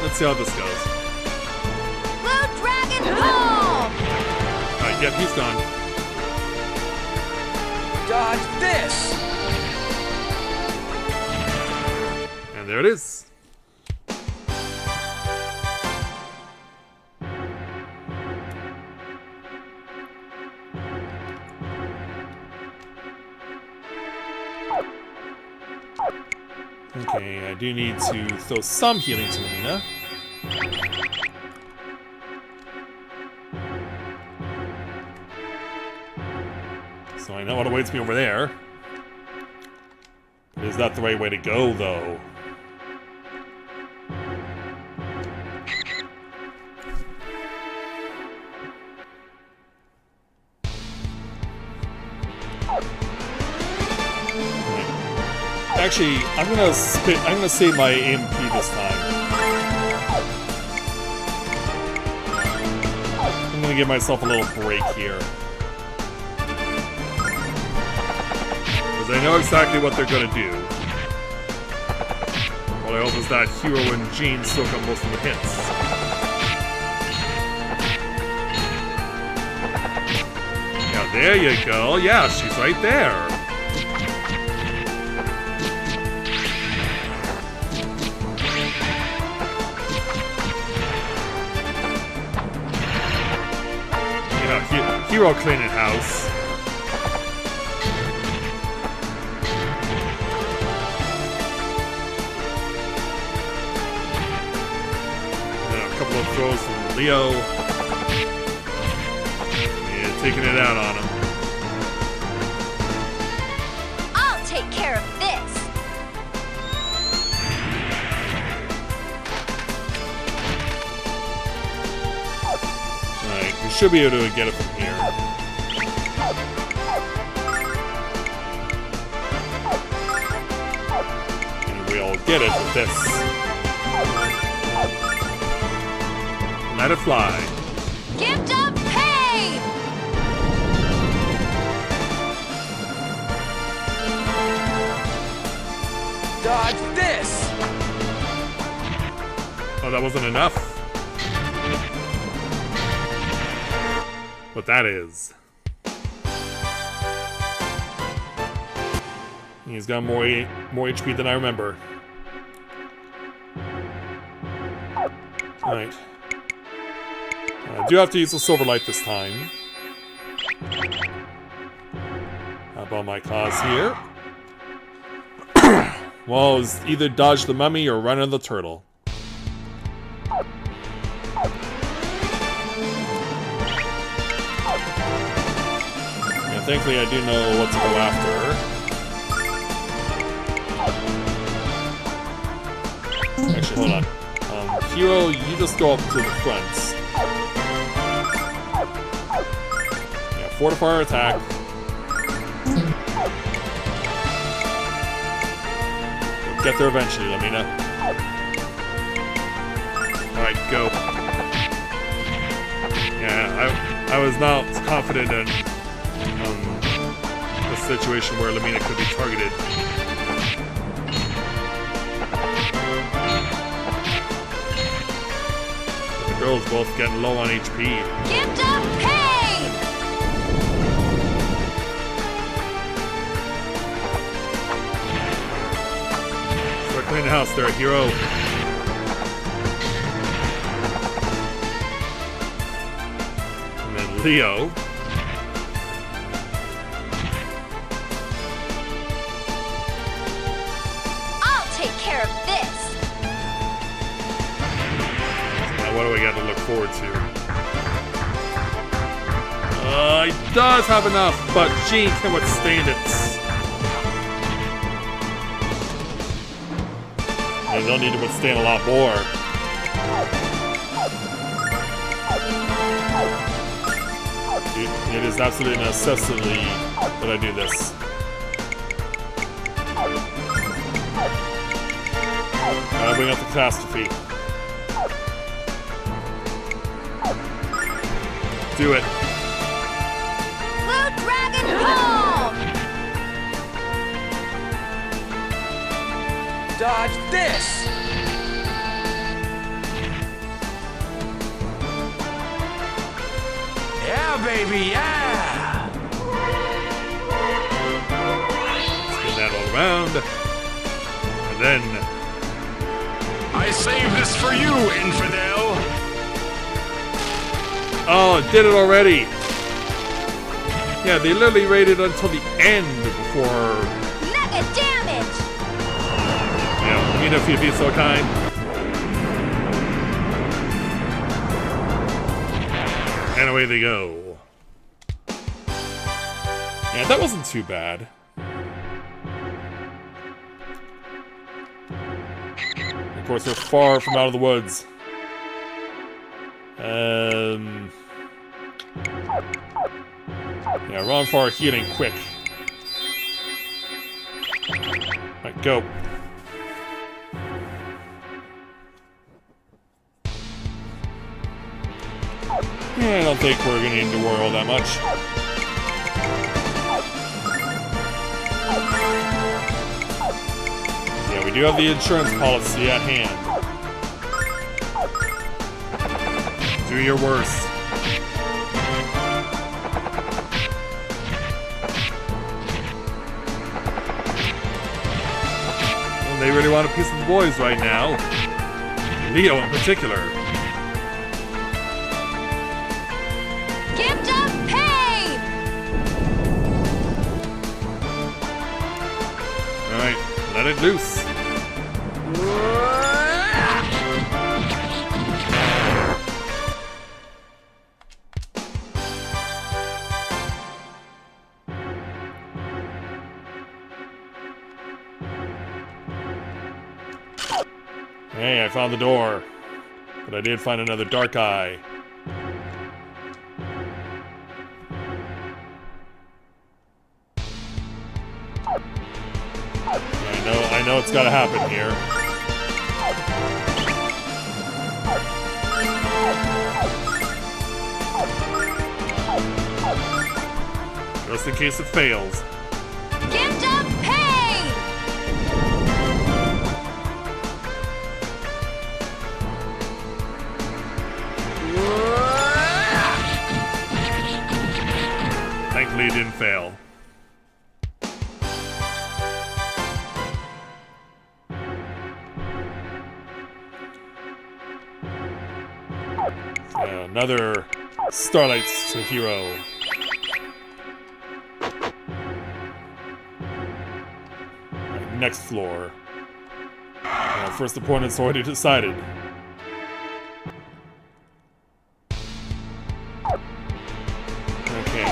Let's see how this goes. Blue Dragon Ball! Alright, yep, he's gone. Dodge this! And there it is. Okay, I do need to throw some healing to Lumina. So I know what awaits me over there. Is that the right way to go, though? Actually, I'm gonna save my AMP this time. I'm gonna give myself a little break here. Because I know exactly what they're gonna do. All I hope is that Hero and Jean soak up most of the hits. Now there you go. Yeah, she's right there. Hero cleaning house. And a couple of throws from Leo. Yeah, taking it out on him. I'll take care of this. Alright, we should be able to get it from here. And we'll get it with this. Let it fly. Gift of pain. Dodge this! Oh, that wasn't enough. What that is. He's got more HP than I remember. Alright. I do have to use the silver light this time. Up on my cause here. Well, it's either dodge the mummy or run into the turtle. Yeah, thankfully I do know what to go after. Actually, hold on. Hero, you just go up to the front. Yeah, fortify our attack. We'll get there eventually, Lamina. Alright, go. Yeah, I was not confident in a situation where Lamina could be targeted. The girls both getting low on HP. Gift of pain. Start cleaning the house there, Hero. And then Leo. I'll take care of this. Now what do we got to look forward to? He does have enough, but Jean can withstand it. And they'll need to withstand a lot more. It is absolutely a necessity that I do this. Gotta bring up the catastrophe. Do it. Blue Dragon Palm. Dodge this! Yeah, baby, yeah! Spin that all around. And then... I saved this for you, infidel! Oh, it did it already! Yeah, they literally waited until the end before... Mega damage. Yeah, Mina, if you'd be so kind. And away they go. Yeah, that wasn't too bad. Of course, we're far from out of the woods. Yeah, run for healing quick. Alright, go. Yeah, I don't think we're gonna need to worry all that much. Yeah, we do have the insurance policy at hand. Do your worst. Well, they really want a piece of the boys right now. Leo in particular. Gift of pain! Alright, let it loose. Hey, I found the door. But I did find another dark eye. I know it's gotta happen here. Just in case it fails. Gift of pain! Thankfully it didn't fail. Another Starlight's hero. Right, next floor. First opponent's already decided. Okay.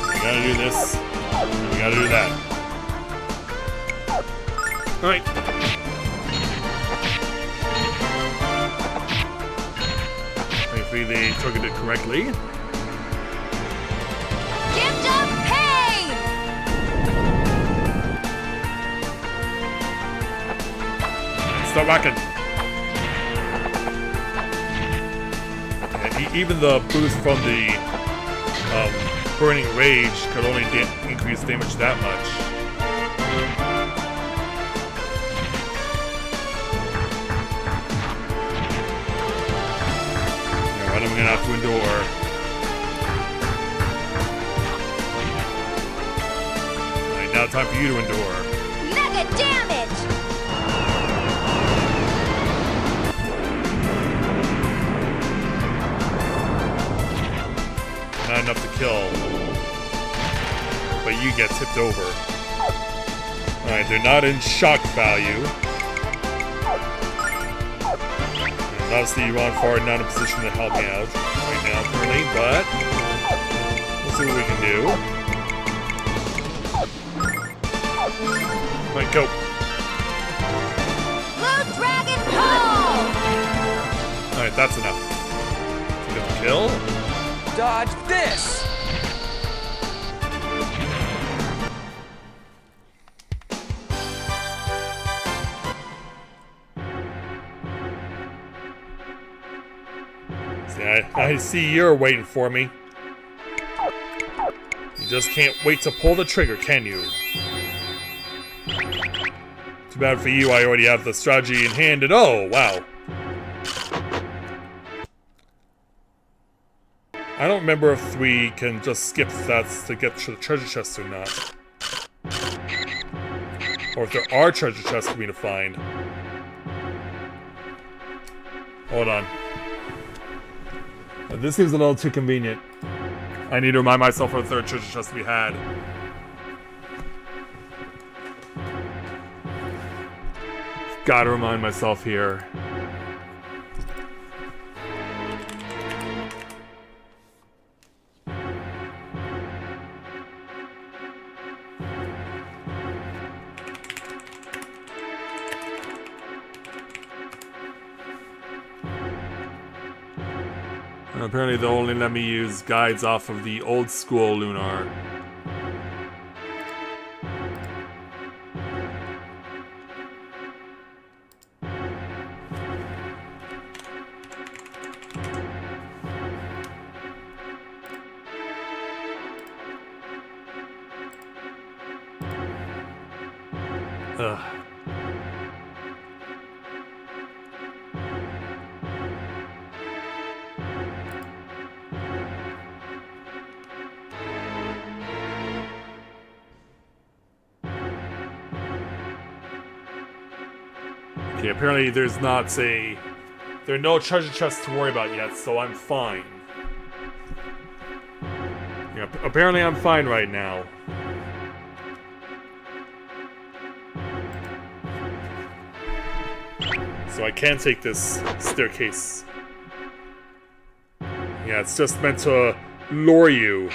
We gotta do this. And we gotta do that. Alright. Hopefully they triggered it correctly. Gift of pain! Start rocking. And even the boost from the burning rage could only increase damage that much. I'm gonna have to endure. Alright, now time for you to endure. Mega damage! Not enough to kill. But you get tipped over. Alright, they're not in shock value. Obviously, Ron Far not in a position to help me out right now, currently, but we'll see what we can do. Alright, go. Blue Dragon Home! Alright, that's enough. Good kill. Dodge this! I see you're waiting for me. You just can't wait to pull the trigger, can you? Too bad for you, I already have the strategy in hand, and oh, wow. I don't remember if we can just skip that to get to the treasure chest or not. Or if there are treasure chests for me to find. Hold on. This seems a little too convenient. I need to remind myself of the third treasure chest we had. Gotta remind myself here. Apparently they'll only let me use guides off of the old school Lunar. Ugh. Okay, apparently there are no treasure chests to worry about yet, so I'm fine. Yeah, apparently I'm fine right now. So I can take this staircase. Yeah, it's just meant to lure you.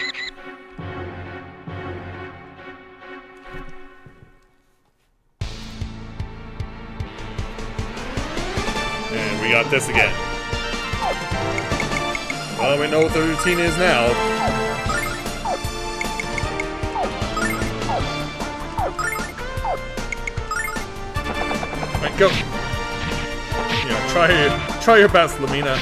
And we got this again. Well, we know what the routine is now. Alright, go. Yeah, try your best, Lamina.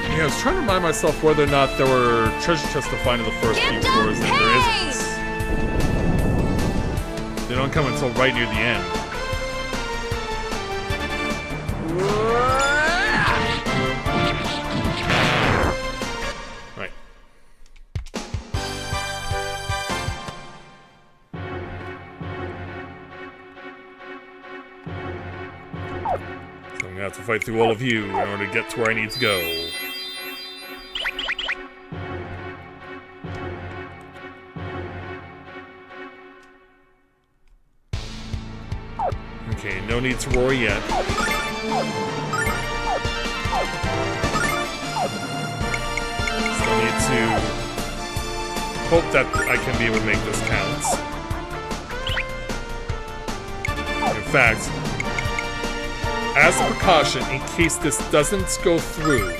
Yeah, I was trying to remind myself whether or not there were treasure chests to find in the first few floors, and there isn't. They don't come until right near the end. Right. So I'm gonna have to fight through all of you in order to get to where I need to go. Okay, no need to roar yet. Still need to hope that I can be able to make this count. In fact, as a precaution, in case this doesn't go through,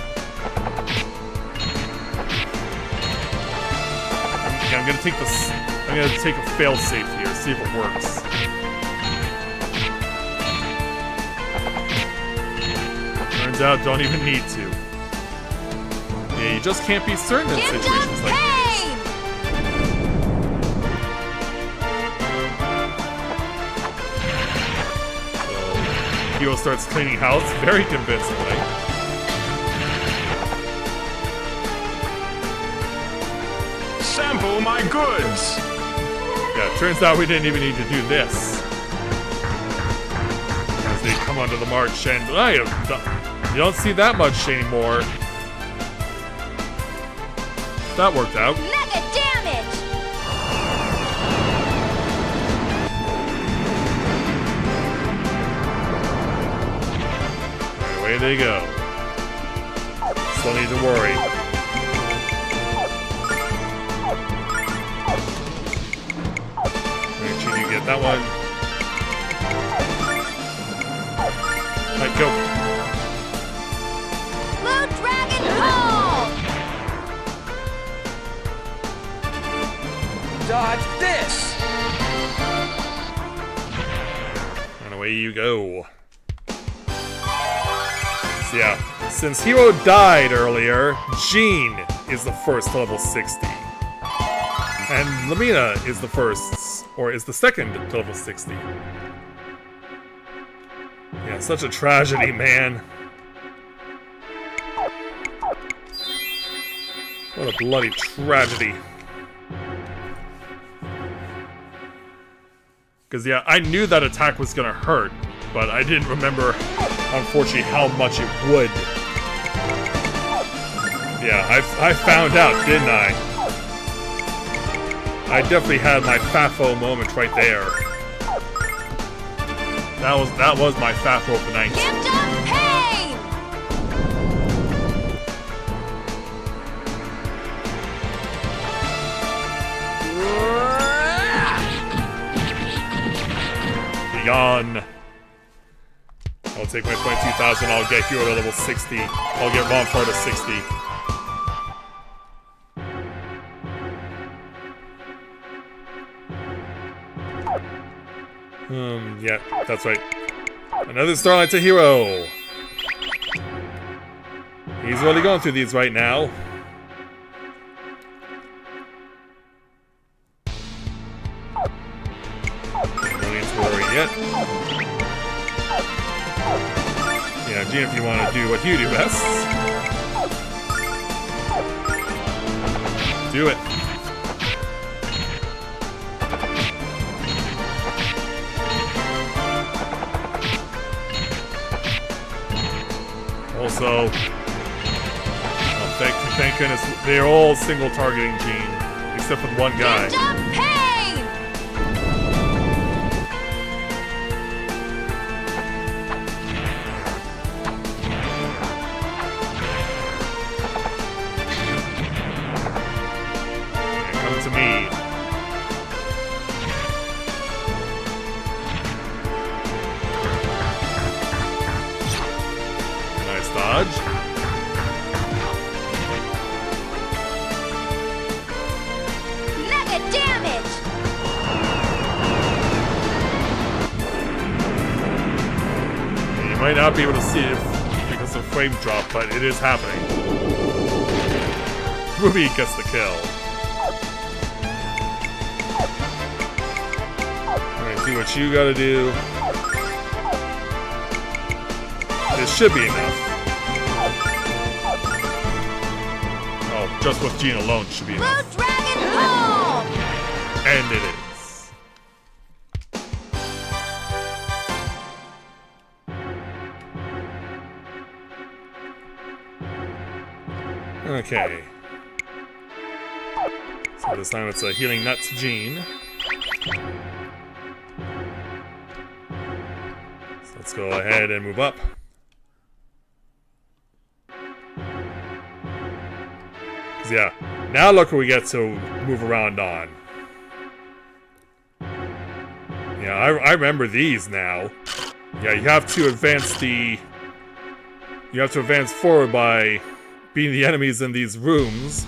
I'm gonna take this. I'm gonna take a fail-safe here, see if it works. Turns out, don't even need to. Yeah, you just can't be certain in situations like these. So, Hero starts cleaning house very convincingly. Sample my goods! Yeah, it turns out we didn't even need to do this. As they come onto the march, and you don't see that much anymore. That worked out. Mega damage! And away they go. Still need to worry. Make sure you get that one. Alright, go. Blue Dragon Hall! Dodge this! And away you go. So yeah, since Hero died earlier, Jean is the first to level 60. And Lamina is the first, or is the second to level 60. Yeah, such a tragedy, man. What a bloody tragedy. Because, yeah, I knew that attack was gonna hurt, but I didn't remember, unfortunately, how much it would. Yeah, I found out, didn't I? I definitely had my FAFO moment right there. That was my FAFO of the night. Gift of pain! Yawn. I'll take my 22,000. I'll get Hero to level 60. I'll get Ronfar to 60. Yeah, that's right. Another Starlight to Hero. He's really going through these right now. No need to worry yet. Yeah, Gene, if you want to do what you do best, do it. Also, thank goodness, they're all single targeting Gene, except for one guy. Gift of pain! Yeah, come to me. Nice dodge. Mega damage! You might not be able to see it because of frame drop, but it is happening. Ruby gets the kill. Alright, do what you gotta do. This should be enough. Oh, just with Gene alone should be Blue enough. Dragon Home! And it is. Okay. So this time it's a healing nut to Gene. So let's go ahead and move up. Cause yeah, now look what we get to move around on. Yeah, I remember these now. Yeah, you have to advance forward by beating the enemies in these rooms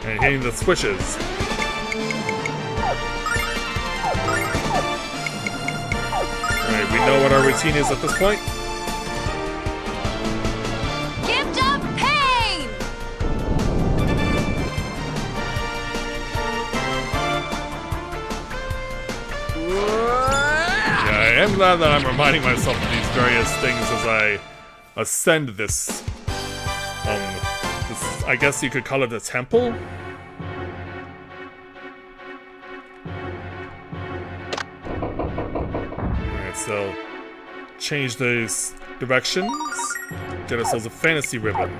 and hitting the switches. Alright, we know what our routine is at this point. Gift of pain! Yeah, I am glad that I'm reminding myself of these various things as I ascend this. I guess you could call it a temple? Alright, so change those directions. Get ourselves a fantasy ribbon.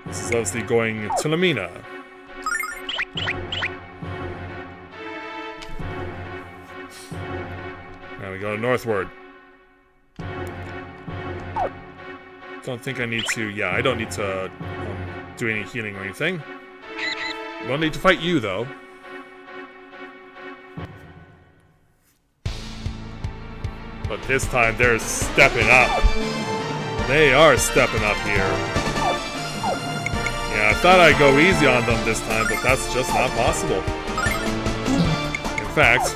This is obviously going to Lamina. Now we go northward. Don't think I need to. Yeah, I don't need to do any healing or anything. Don't need to fight you though. But this time they're stepping up. They are stepping up here. Yeah, I thought I'd go easy on them this time, but that's just not possible. In fact,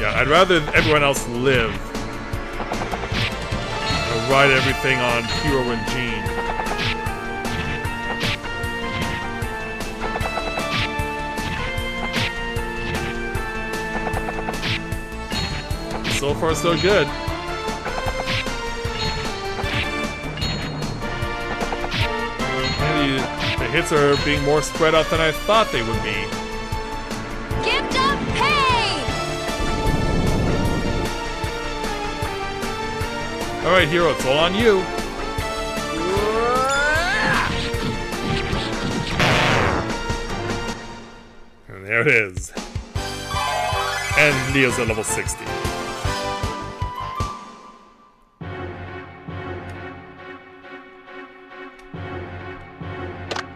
yeah, I'd rather everyone else live and ride everything on Hero and Gene. So far, so good. And the hits are being more spread out than I thought they would be. Gift of pain! Alright, hero, it's all on you. And there it is. And Leo's at level 60.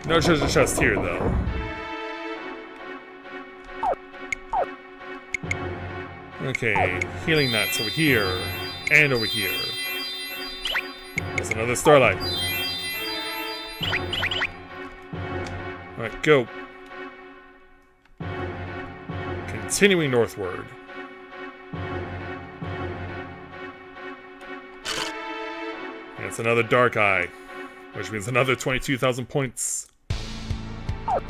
No treasure chest here, though. Okay, healing nuts over here. And over here. There's another starlight. Alright, go. Continuing northward. And it's another dark eye, which means another 22,000 points. I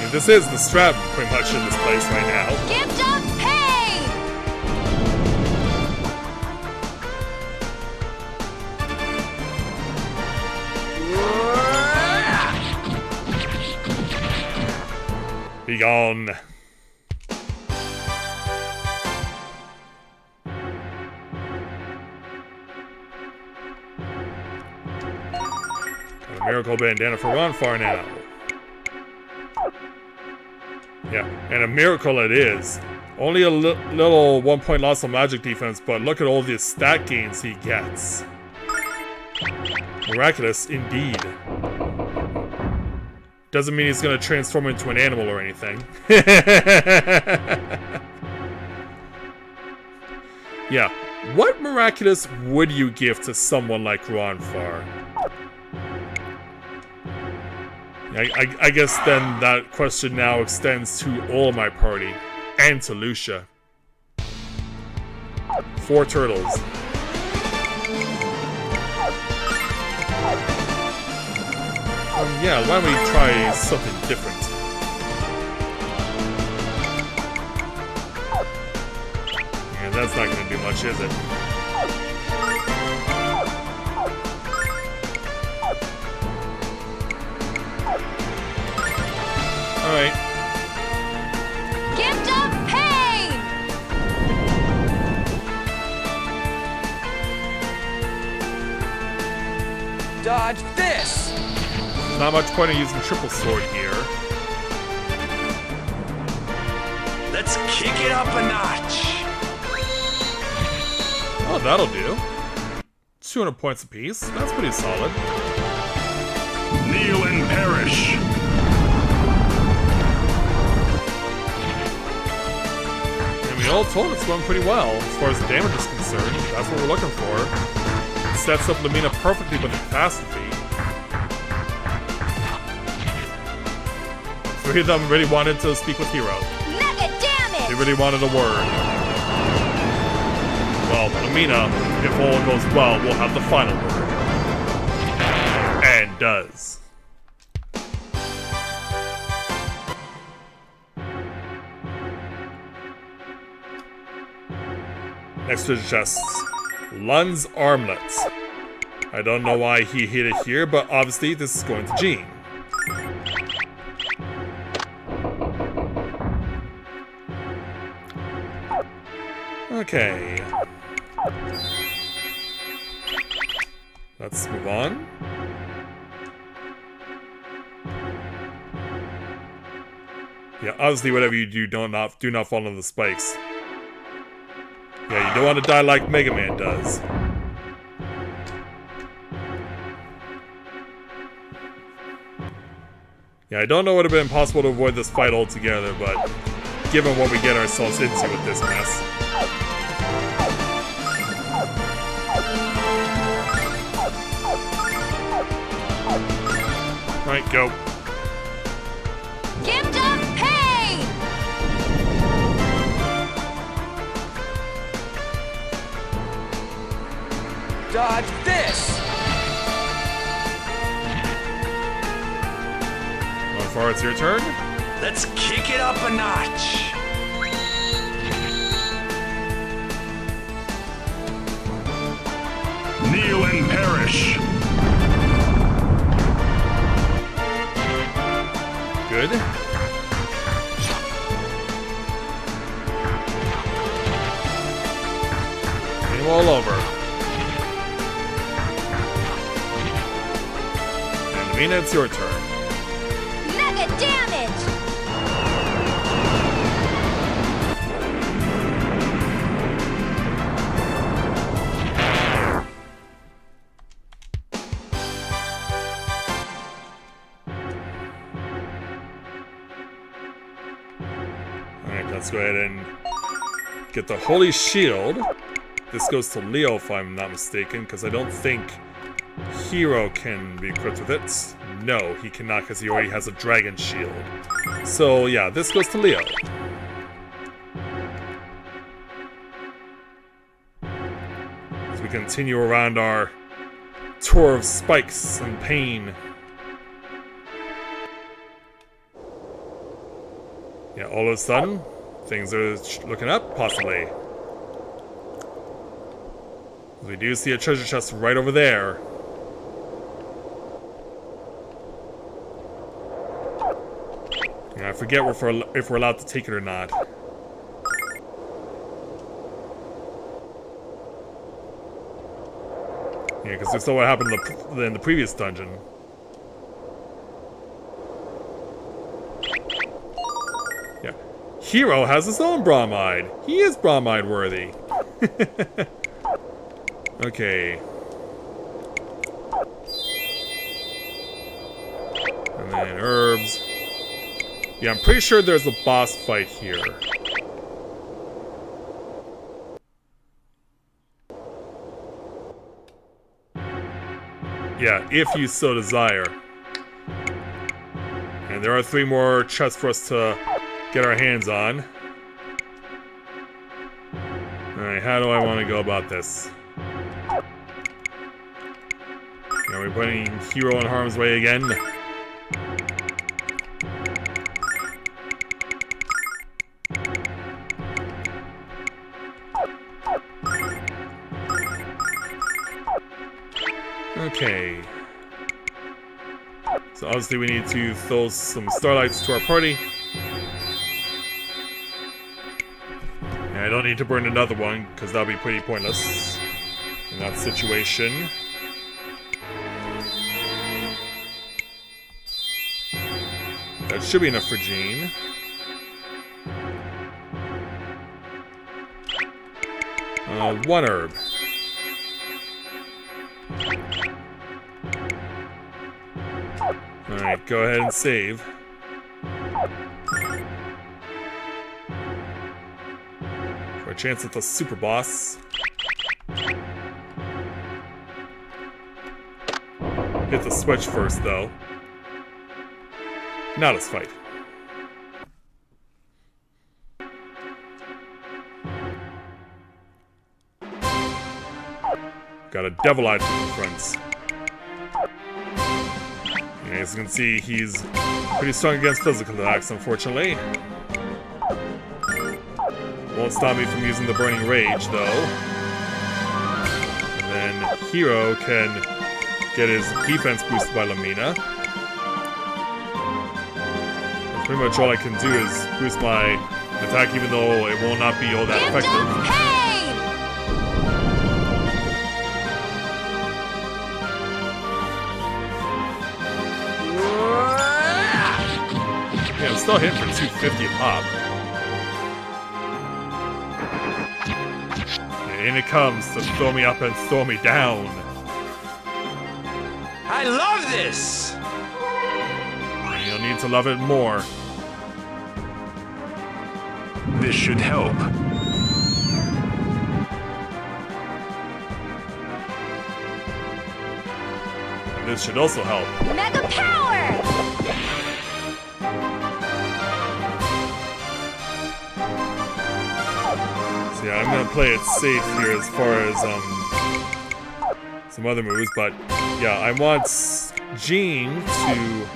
mean, this is the strat pretty much in this place right now. Gift of pain! Be gone. Got a miracle bandana for Ronfar now. Yeah, and a miracle it is. Only a little 1 point loss of magic defense, but look at all the stat gains he gets. Miraculous indeed. Doesn't mean he's gonna transform into an animal or anything. Yeah, what miraculous would you give to someone like Ronfar? I guess then that question now extends to all my party, and to Lucia. 4 turtles. Yeah, why don't we try something different? Yeah, that's not gonna do much, is it? Alright. Gift of pain! Dodge this! Not much point in using triple sword here. Let's kick it up a notch! Oh, that'll do. 200 points apiece. That's pretty solid. Kneel and perish! And we all told it's going pretty well. As far as the damage is concerned, that's what we're looking for. It sets up Lumina perfectly with the catastrophe. 3 of them really wanted to speak with Hero. Mega damage! They really wanted a word. Well, Lumina, if all goes well, will have the final word. And does. Next to the chests. Lun's armlets. I don't know why he hid it here, but obviously this is going to Jean. Okay. Let's move on. Yeah, obviously whatever you do, do not fall into the spikes. Yeah, you don't want to die like Mega Man does. Yeah, I don't know it would have been possible to avoid this fight altogether, but given what we get ourselves into with this mess. Alright, go. Gift of pain! Dodge this! Ronfar, it's your turn. Let's kick it up a notch! Kneel and perish. Good. Aim all over. And Mina, it's your turn. Mega damage! Alright, let's go ahead and get the Holy Shield. This goes to Leo, if I'm not mistaken, because I don't think Hero can be equipped with it. No, he cannot, because he already has a Dragon Shield. So, yeah, this goes to Leo. As we continue around our tour of spikes and pain. Yeah, all of a sudden, things are looking up, possibly. We do see a treasure chest right over there. Yeah, I forget if we're allowed to take it or not. Yeah, because we saw what happened in the previous dungeon. Yeah. Hero has his own bromide. He is bromide worthy. Okay. And then herbs. Yeah, I'm pretty sure there's a boss fight here. Yeah, if you so desire. And there are 3 more chests for us to get our hands on. Alright, how do I want to go about this? Are we putting Hero in harm's way again? Okay. So obviously we need to throw some starlights to our party. And I don't need to burn another one, because that would be pretty pointless in that situation. That should be enough for Jean. One herb. Alright, go ahead and save. For a chance at the super boss. Hit the switch first, though. Now let's fight. Got a devil eye to confront. As you can see, he's pretty strong against physical attacks, unfortunately. Won't stop me from using the Burning Rage, though. And then Hero can get his defense boosted by Lamina. That's pretty much all I can do is boost my attack, even though it will not be all that effective. Yeah, I'm still hitting for 250 a pop. And in it comes to throw me up and throw me down. I love this! You'll need to love it more. This should help. And this should also help. Mega power! So yeah, I'm gonna play it safe here as far as some other moves, but yeah, I want Jean to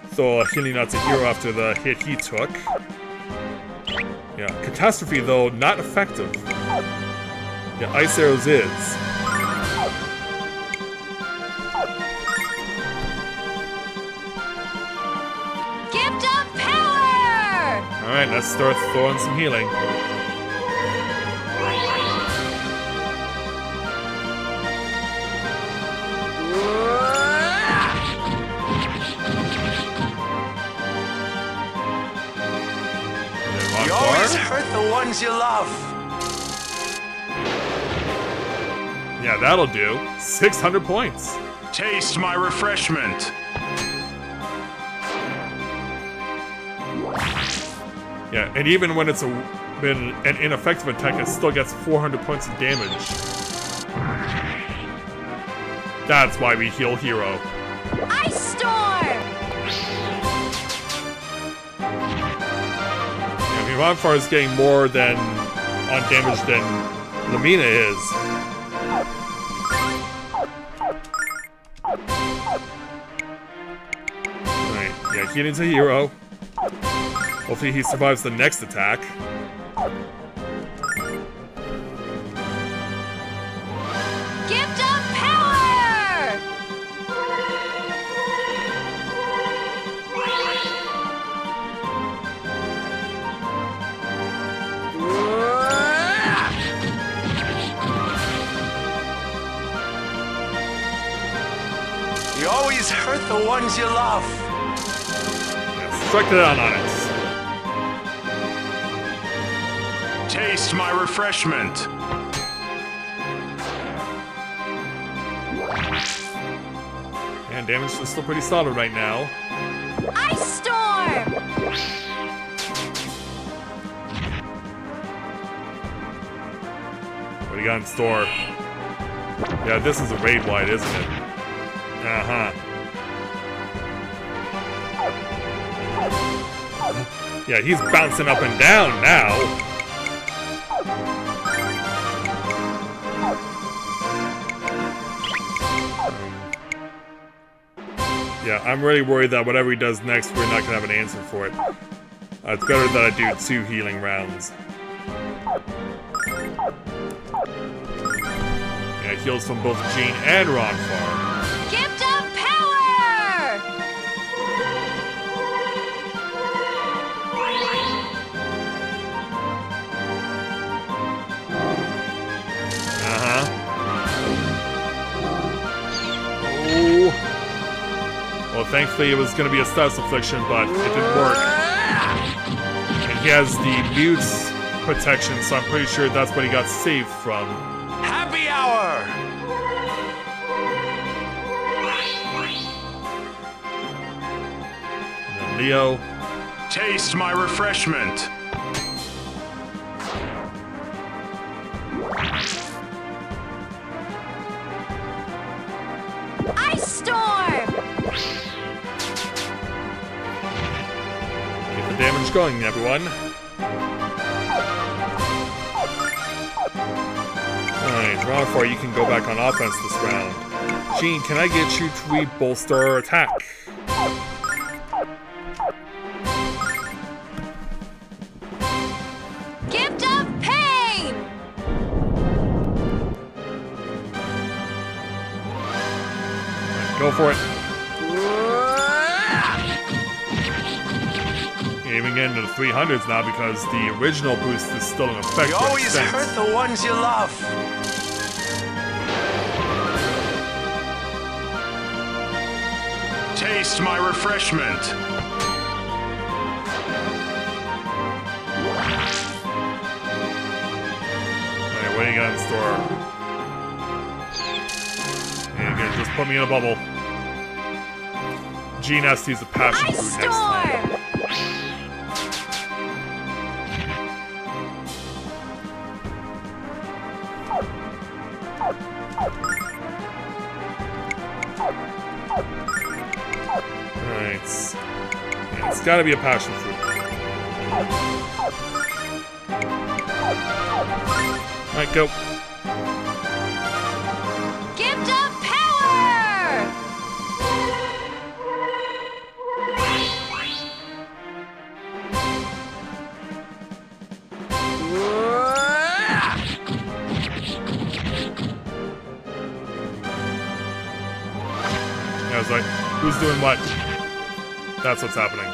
throw a healing out to Hero after the hit he took. Yeah, Catastrophe though, not effective. Yeah, Ice Arrows is. Alright, let's start throwing some healing. You always hurt the ones you love. Yeah, that'll do. 600 points. Taste my refreshment. Yeah, and even when it's been an ineffective attack, it still gets 400 points of damage. That's why we heal Hero. Ice Storm! I mean, Ronfar is getting more on damage than Lumina is. Alright, yeah, healing's a Hero. Hopefully he survives the next attack. Gift of Power! You always hurt the ones you love. Yeah, strike it down on it. Taste my refreshment. And damage is still pretty solid right now. Ice Storm! What do you got in store? Yeah, this is a raid wide, isn't it? Uh-huh. Yeah, he's bouncing up and down now. Yeah, I'm really worried that whatever he does next, we're not gonna have an answer for it. It's better that I do 2 healing rounds. Yeah, heals from both Jean and Ronfar. Gift of Power! Uh-huh. Oh. Well, thankfully it was going to be a status affliction, but it didn't work. And he has the mute's protection, so I'm pretty sure that's what he got saved from. Happy hour! And then Leo. Taste my refreshment. Ice Storm! Get the damage going, everyone. Alright, Ronfar, you can go back on offense this round. Jean, can I get you to bolster our attack? Gift of Pain! Go for it. Even getting to the 300s now because the original boost is still in effect. You to an always extent. hurt the ones you love. Taste my refreshment. Alright, what do you got in store? And again, just put me in a bubble. Jean has to use a passion Ice fruit next time. Storm! Alright. Yeah, it's gotta be a passion fruit. Alright, go. Gift of Power! Yeah, I was like, who's doing what? That's what's happening.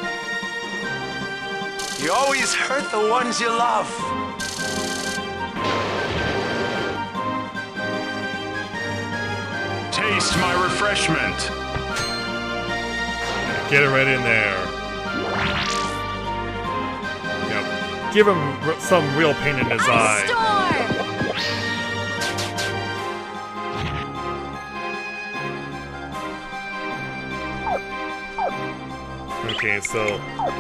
You always hurt the ones you love. Taste my refreshment. Get it right in there. Yep. Give him some real pain in his eye. Storm! Okay, so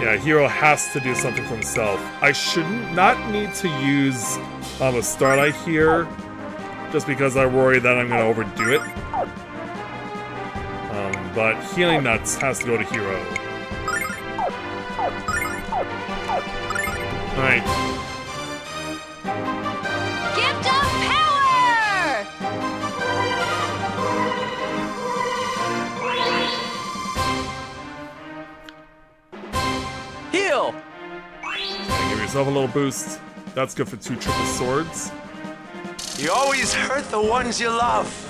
yeah, Hero has to do something for himself. I should not need to use a Starlight here, just because I worry that I'm going to overdo it. But Healing Nuts has to go to Hero. Alright. Gift of power! Heal! Give yourself a little boost. That's good for 2 triple swords. You always hurt the ones you love.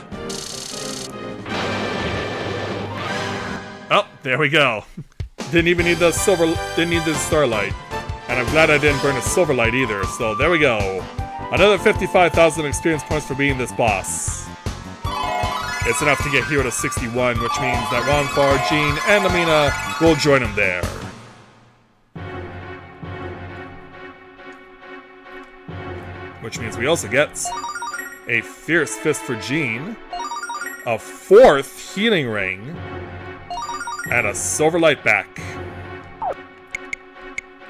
Oh, there we go. Didn't even need the Starlight. And I'm glad I didn't burn a Silverlight either, so there we go. Another 55,000 experience points for beating this boss. It's enough to get Hero to 61, which means that Ronfar, Jean, and Amina will join him there. Which means we also get a Fierce Fist for Jean, a 4th Healing Ring, and a Silverlight back.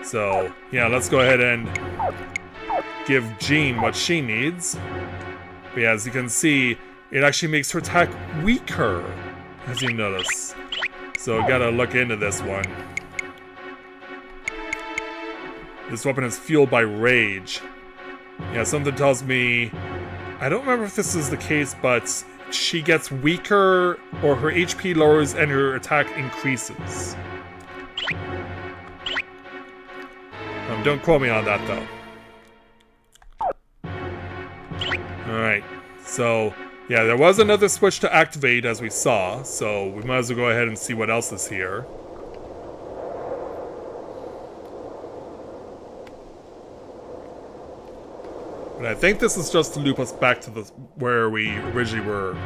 So, yeah, let's go ahead and give Jean what she needs. But yeah, as you can see, it actually makes her attack weaker, as you notice. So, gotta look into this one. This weapon is fueled by rage. Yeah, something tells me... I don't remember if this is the case, but she gets weaker, or her HP lowers and her attack increases. Don't quote me on that, though. Alright, so, yeah, there was another switch to activate, as we saw, so we might as well go ahead and see what else is here. But I think this is just to loop us back to where we originally were.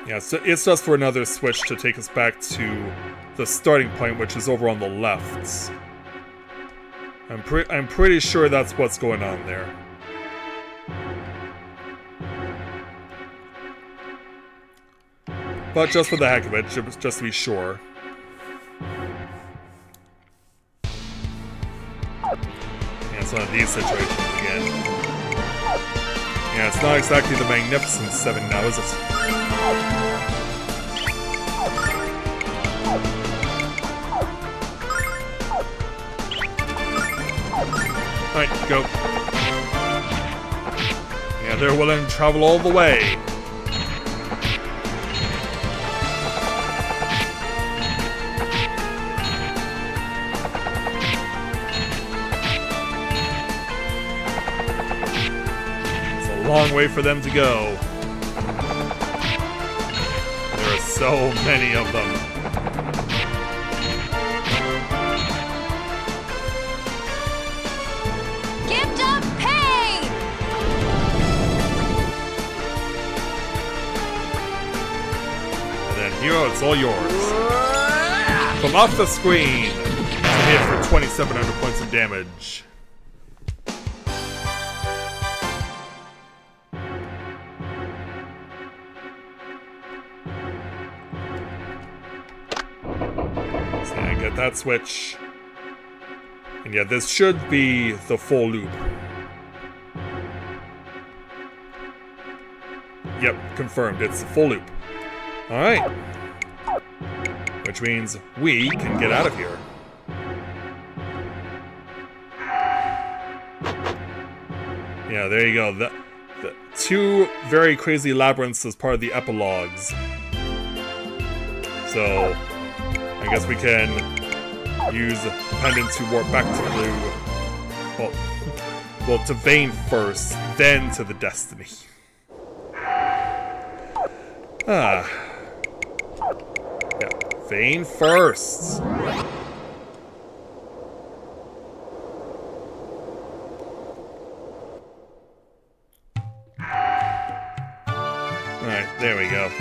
Yeah, so it's just for another switch to take us back to the starting point, which is over on the left. I'm pretty sure that's what's going on there. But just for the heck of it, just to be sure. Yeah, it's one of these situations again. Yeah, it's not exactly the Magnificent 7 now, is it? Alright, go. Yeah, they're willing to travel all the way. It's a long way for them to go. There are so many of them. Hero, it's all yours. From off the screen, hit for 2,700 points of damage. So I get that switch. And yeah, this should be the full loop. Yep, confirmed, it's the full loop. Alright. Which means we can get out of here. Yeah, there you go. The 2 very crazy labyrinths as part of the epilogues. So, I guess we can use the pendant to warp back to the... Well, to Vane first, then to the Destiny. Yeah, vein first. Alright, there we go.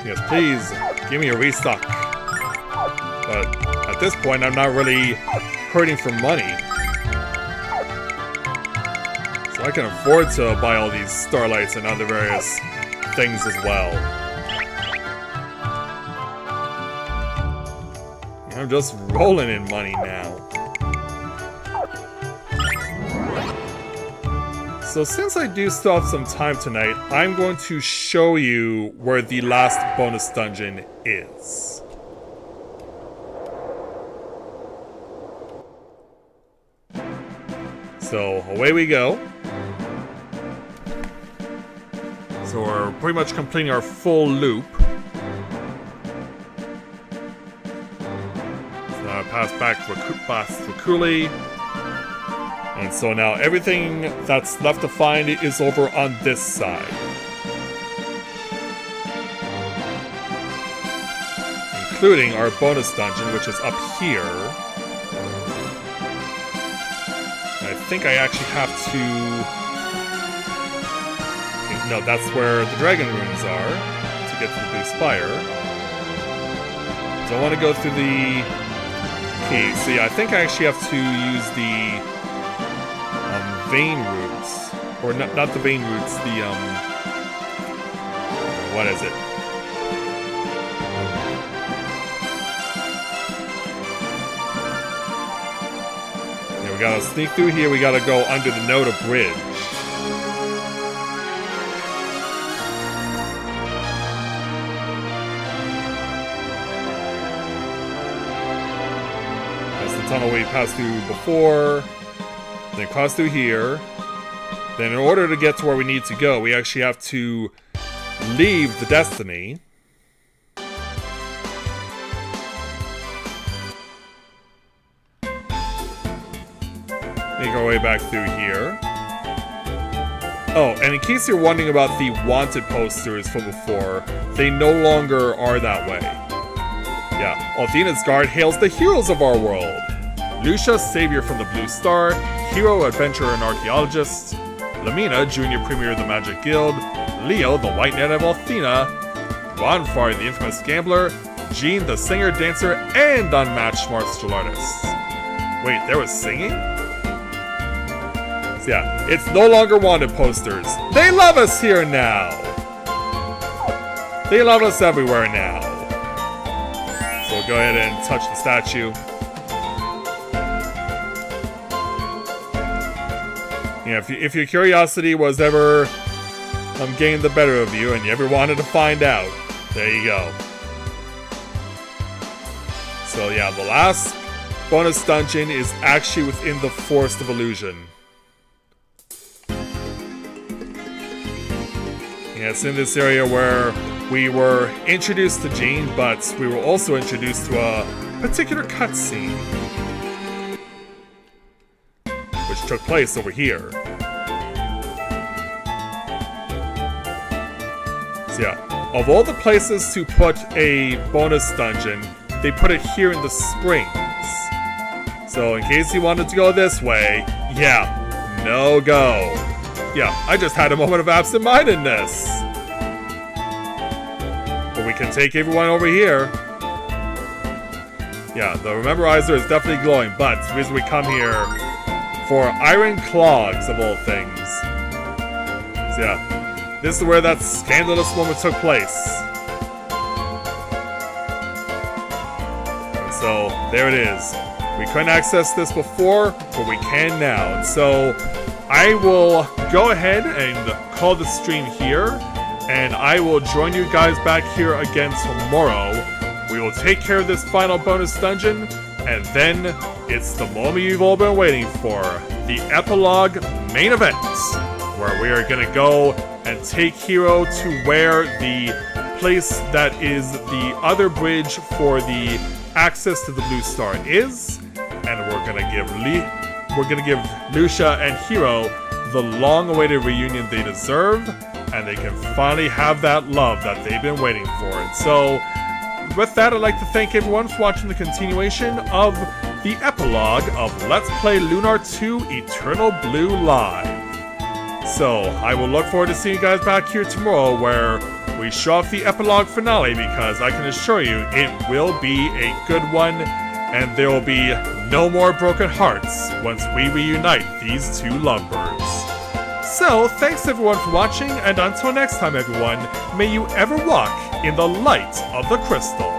Yes, please, give me a restock. But at this point, I'm not really hurting for money. So I can afford to buy all these starlights and other various things as well. I'm just rolling in money now. So since I do still have some time tonight, I'm going to show you where the last bonus dungeon is. So away we go. So we're pretty much completing our full loop. So now I pass back to Kuli. And so now everything that's left to find is over on this side. Including our bonus dungeon, which is up here. I think I actually have to... No, that's where the dragon runes are, to get to the blue spire. Don't want to go through the key. See, I think I actually have to use the vein roots. Or not the vein roots, the, what is it? We gotta sneak through here, we gotta go under the Noda Bridge. That's the tunnel we passed through before. Then cross through here. Then in order to get to where we need to go, we actually have to leave the Destiny. Make our way back through here. Oh, and in case you're wondering about the wanted posters from before, they no longer are that way. Yeah, Althena's Guard hails the heroes of our world. Lucia, savior from the Blue Star, hero, adventurer, and archaeologist. Lamina, junior premier of the Magic Guild. Leo, the White Knight of Althena. Bonfire, the infamous gambler. Jean, the singer, dancer, and unmatched martial artist. Wait, there was singing? So yeah, it's no longer wanted posters. They love us here now! They love us everywhere now. So we'll go ahead and touch the statue. Yeah, if your curiosity was ever getting the better of you and you ever wanted to find out, there you go. So yeah, the last bonus dungeon is actually within the Forest of Illusion. Yeah, it's in this area where we were introduced to Jean, but we were also introduced to a particular cutscene, which took place over here. So yeah, of all the places to put a bonus dungeon, they put it here in the springs. So in case you wanted to go this way, yeah, no go. Yeah, I just had a moment of absent-mindedness. But we can take everyone over here. Yeah, the Rememberizer is definitely glowing, but the reason we come here for Iron Clogs, of all things. So yeah, this is where that scandalous moment took place. And so, there it is. We couldn't access this before, but we can now. And so, I will go ahead and call the stream here, and I will join you guys back here again tomorrow. We will take care of this final bonus dungeon, and then it's the moment you've all been waiting for, the Epilogue main event, where we are going to go and take Hero to where the place that is the other bridge for the access to the Blue Star is, and we're going to give we're gonna give Lucia and Hiro the long-awaited reunion they deserve, and they can finally have that love that they've been waiting for. And so, with that, I'd like to thank everyone for watching the continuation of the epilogue of Let's Play Lunar 2 Eternal Blue Live. So, I will look forward to seeing you guys back here tomorrow where we show off the epilogue finale, because I can assure you it will be a good one, and there will be no more broken hearts once we reunite these two lovebirds. So, thanks everyone for watching, and until next time everyone, may you ever walk in the light of the crystal.